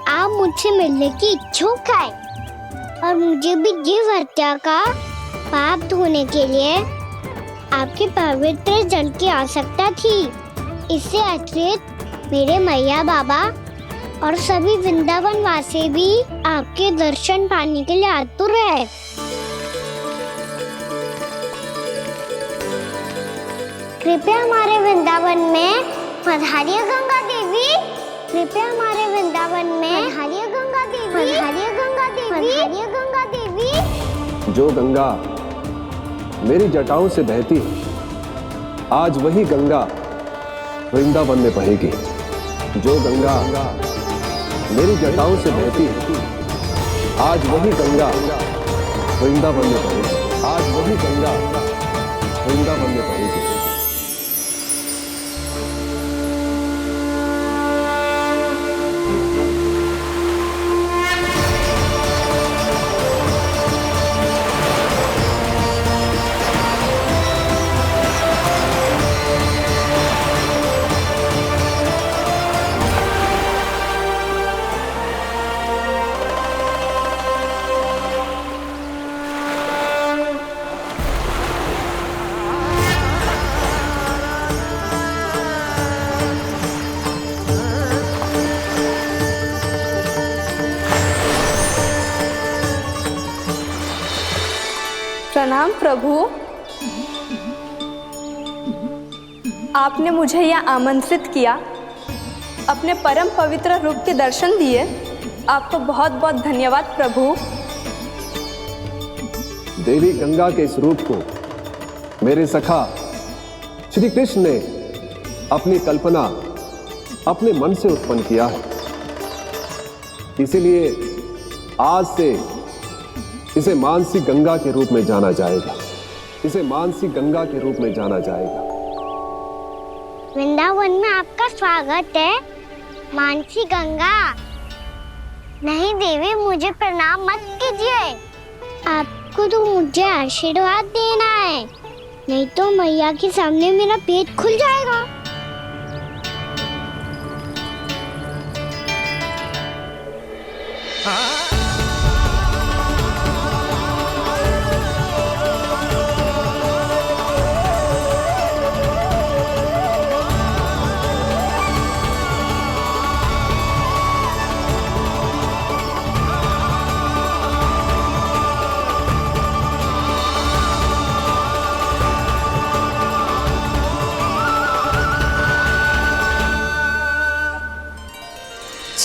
आप मुझसे मिलने की इच्छुक है और मुझे भी जीव हत्या का पाप धोने के लिए आपके पवित्र जल की आवश्यकता थी। इससे अतिरिक्त मेरे मैया बाबा और सभी वृंदावन वासी भी आपके दर्शन पाने के लिए आतुर है। कृपया हमारे वृंदावन में पधारिए गंगा देवी। कृपया हमारे वृंदावन में पधारिए गंगा देवी। पधारिए गंगा देवी। पधारिए गंगा देवी। जो गंगा मेरी जटाओं से बहती है, आज वही गंगा वृंदावन में बहेगी। जो गंगा मेरी जटाओं से बहती है, आज वही गंगा वृंदावन में बहेगी। आज वही गंगा वृंदावन में बहेगी। प्रणाम प्रभु। आपने मुझे यहाँ आमंत्रित किया, अपने परम पवित्र रूप के दर्शन दिए। आपको बहुत बहुत धन्यवाद प्रभु। देवी गंगा के इस रूप को मेरे सखा श्री कृष्ण ने अपनी कल्पना अपने मन से उत्पन्न किया है। इसीलिए आज से इसे मानसी गंगा के रूप में जाना जाएगा। इसे मानसी गंगा के रूप में जाना जाएगा। वृंदावन में आपका स्वागत है मानसी गंगा। नहीं देवी, मुझे प्रणाम मत कीजिए। आपको तो मुझे आशीर्वाद देना है, नहीं तो मैया के सामने मेरा पेट खुल जाएगा।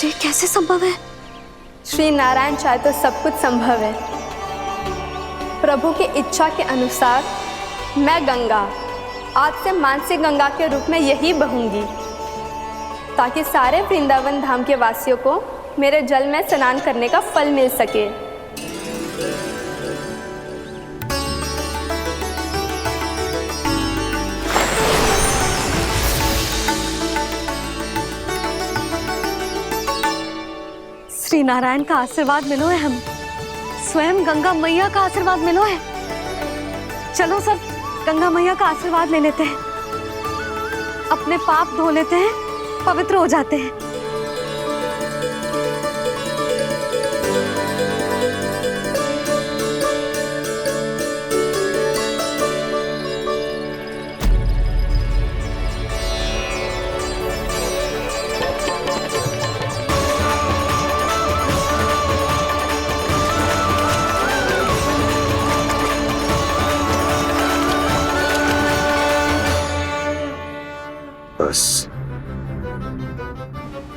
ये कैसे संभव है? श्री नारायण चाहे तो सब कुछ संभव है। प्रभु की इच्छा के अनुसार मैं गंगा आज से मानसी गंगा के रूप में यही बहूंगी, ताकि सारे वृंदावन धाम के वासियों को मेरे जल में स्नान करने का फल मिल सके। श्री नारायण का आशीर्वाद मिलो है, हम स्वयं गंगा मैया का आशीर्वाद मिलो है। चलो सब गंगा मैया का आशीर्वाद ले लेते हैं, अपने पाप धो लेते हैं, पवित्र हो जाते हैं। बस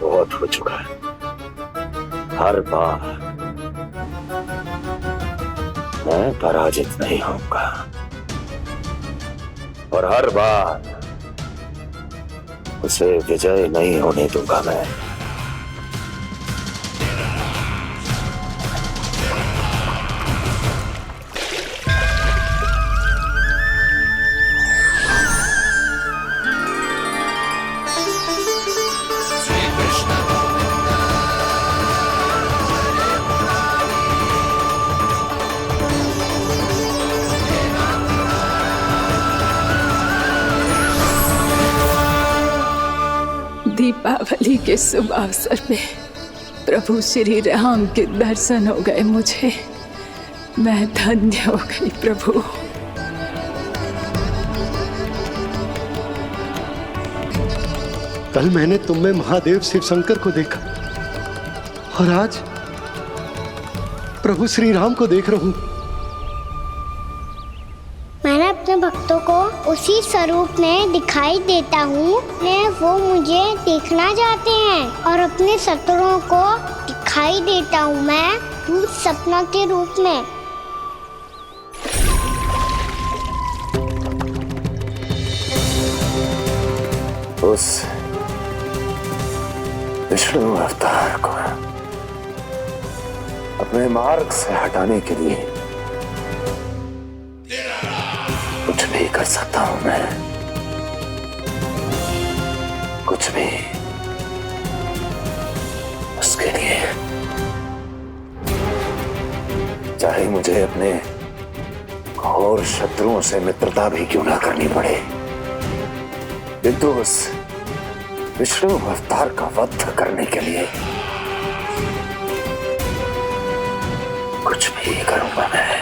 बहुत हो चुका है। हर बार मैं पराजित नहीं होऊंगा और हर बार उसे विजय नहीं होने दूंगा मैं। दीपावली के शुभ अवसर पे प्रभु श्री राम के दर्शन हो गए मुझे। मैं धन्य हो गई प्रभु। कल मैंने तुम में महादेव शिव शंकर को देखा और आज प्रभु श्री राम को देख रहा हूं। मैंने अपने भक्तों को उसी स्वरूप में दिखाई देता हूँ, वो मुझे देखना चाहते हैं और अपने शत्रुओं को दिखाई देता हूँ मैं भूत सपना के रूप में। उस विष्णु अवतार को अपने मार्ग से हटाने के लिए कुछ भी कर सकता हूं मैं, कुछ भी। उसके लिए चाहे मुझे अपने घोर शत्रुओं से मित्रता भी क्यों ना करनी पड़े, किंतु उस विष्णु अवतार का वध करने के लिए कुछ भी करूंगा मैं।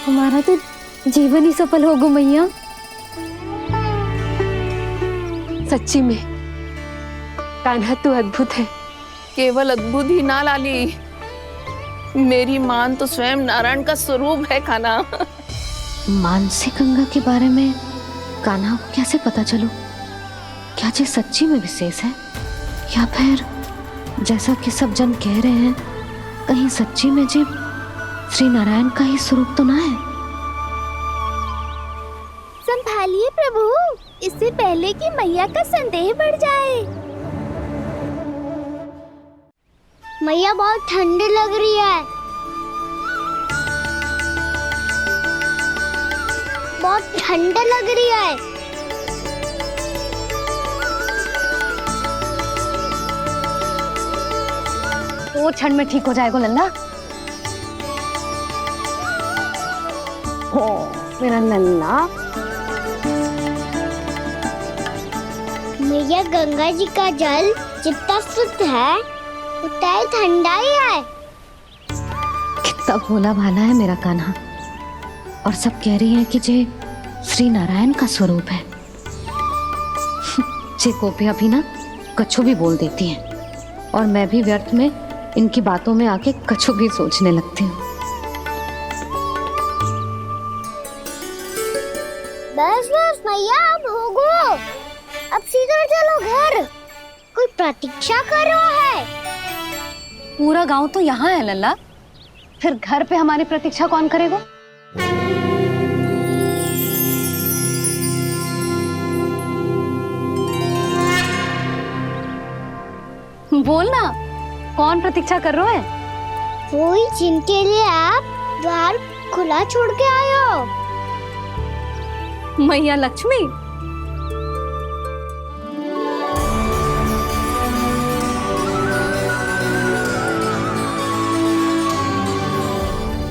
हमारा तो जीवन ही सफल हो गो मैया। सच्ची में कान्हा तू अद्भुत है। केवल अद्भुत ही ना लाली, मेरी मान तो स्वयं नारायण का स्वरूप है कान्हा। मानसी गंगा के बारे में कान्हा को कैसे पता चलो? क्या ये सच्ची में विशेष है या फिर जैसा कि सब जन कह रहे हैं कहीं सच्ची में जी श्री नारायण का ही स्वरूप तो ना है? संभालिए प्रभु, इससे पहले कि मैया का संदेह बढ़ जाए। मैया बहुत ठंड लग रही है, बहुत ठंड लग रही है। वो क्षण में ठीक हो जाएगा लल्ला। मेरा लल्ला। मैया गंगा जी का जल जितना शुद्ध है उतना ही ठंडा ही है। कितना भोला भाला है मेरा कान्हा। और सब कह रही हैं कि जे श्री नारायण का स्वरूप है। जे गोपियां भी ना कछु भी बोल देती हैं और मैं भी व्यर्थ में इनकी बातों में आके कछु भी सोचने लगती हूँ। बस बस मैया, अब होगो, अब सीधा चलो घर। कोई प्रतीक्षा कर रहा है। पूरा गांव तो यहाँ है लल्ला, फिर घर पे हमारी प्रतीक्षा कौन करेगा? बोलना, कौन प्रतीक्षा कर रहा है? वही जिनके लिए आप द्वार खुला छोड़ के आए हो। मैया लक्ष्मी।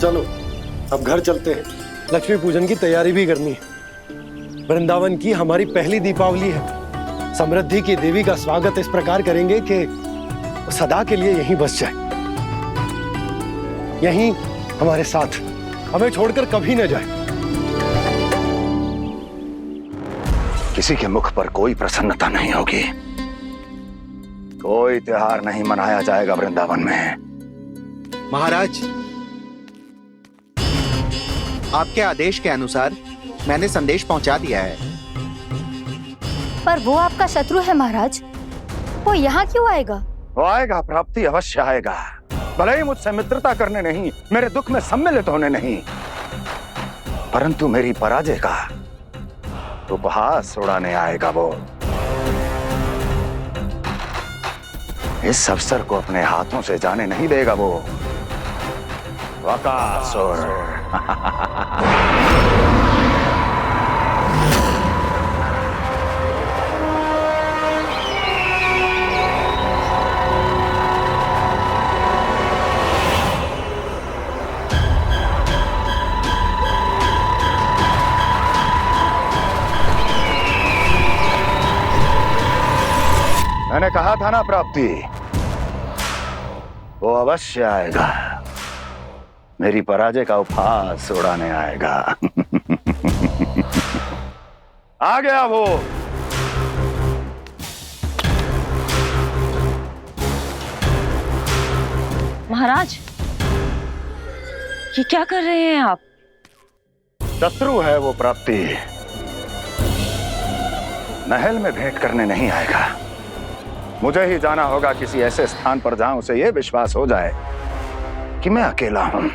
चलो अब घर चलते हैं। लक्ष्मी पूजन की तैयारी भी करनी है। वृंदावन की हमारी पहली दीपावली है। समृद्धि की देवी का स्वागत इस प्रकार करेंगे कि वो सदा के लिए यहीं बस जाए, यहीं हमारे साथ, हमें छोड़कर कभी न जाए। किसी के मुख पर कोई प्रसन्नता नहीं होगी, कोई त्योहार नहीं मनाया जाएगा वृंदावन में। महाराज, आपके आदेश के अनुसार मैंने संदेश पहुंचा दिया है। पर वो आपका शत्रु है महाराज, वो यहाँ क्यों आएगा? वो आएगा, प्राप्ति अवश्य आएगा। भले ही मुझसे मित्रता करने नहीं, मेरे दुख में सम्मिलित होने नहीं, परंतु मेरी पराजय का उपहास उड़ाने आएगा वो। इस अवसर को अपने हाथों से जाने नहीं देगा वो। वकासुर। मैंने कहा था ना प्राप्ति, वो अवश्य आएगा, मेरी पराजय का उपहास उड़ाने आएगा। आ गया वो। महाराज, ये क्या कर रहे हैं आप? शत्रु है वो प्राप्ति, महल में भेंट करने नहीं आएगा। मुझे ही जाना होगा किसी ऐसे स्थान पर जहां उसे यह विश्वास हो जाए कि मैं अकेला हूं,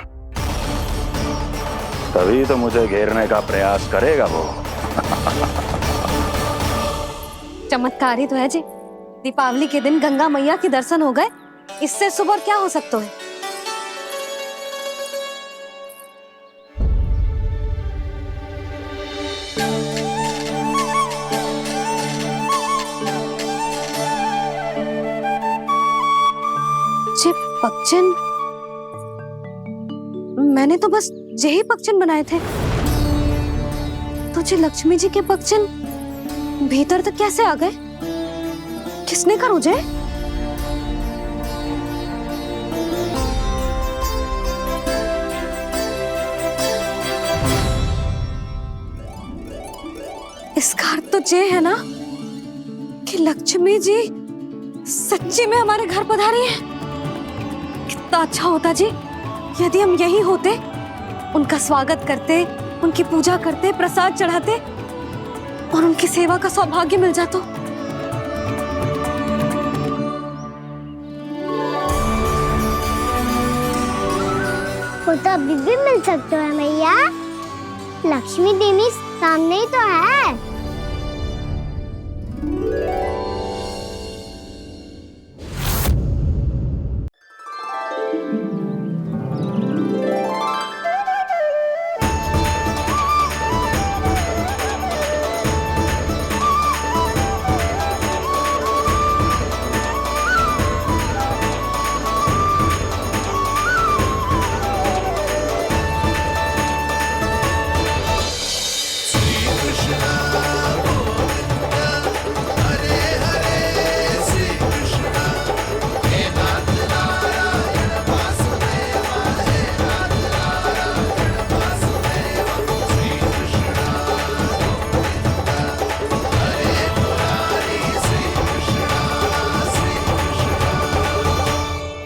तभी तो मुझे घेरने का प्रयास करेगा वो। चमत्कार ही तो है जी। दीपावली के दिन गंगा मैया के दर्शन हो गए, इससे शुभ और क्या हो सकता है? पक्षन, मैंने तो बस यही पक्षन बनाए थे। तुझे लक्ष्मी जी के पक्षन भीतर तक कैसे आ गए? किसने कर मुझे? इसका अर्थ तो ये है ना कि लक्ष्मी जी सच्ची में हमारे घर पधारी है। कितना अच्छा होता जी यदि हम यही होते, उनका स्वागत करते, उनकी पूजा करते, प्रसाद चढ़ाते और उनकी सेवा का सौभाग्य मिल जाता। वो तो अभी भी मिल सकते हैं मैया, लक्ष्मी देवी सामने ही तो है।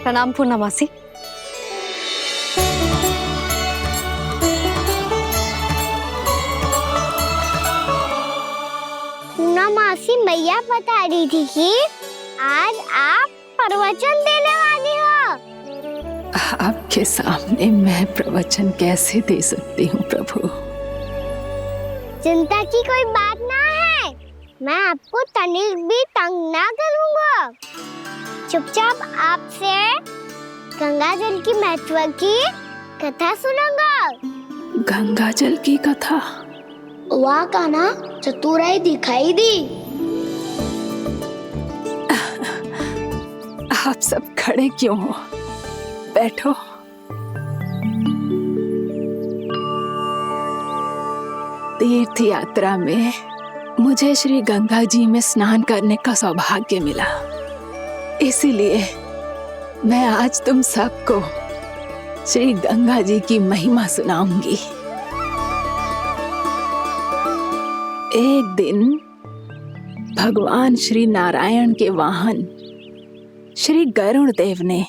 प्रणाम पूर्णमासी। पूर्णमासी मैया बता रही थी कि आज आप प्रवचन देने वाली हो। आपके सामने मैं प्रवचन कैसे दे सकती हूँ प्रभु? चिंता की कोई बात ना है, मैं आपको तनिक भी तंग ना करूँगा। चुपचाप आपसे गंगा जल की महत्व की कथा सुनूंगा। गंगा जल की कथा? वहाँ का ना चतुराई दिखाई दी। आप सब खड़े क्यों हो? बैठो। तीर्थ यात्रा में मुझे श्री गंगा जी में स्नान करने का सौभाग्य मिला। इसीलिए मैं आज तुम सबको श्री गंगा जी की महिमा सुनाऊंगी। एक दिन भगवान श्री नारायण के वाहन श्री गरुड़ देव ने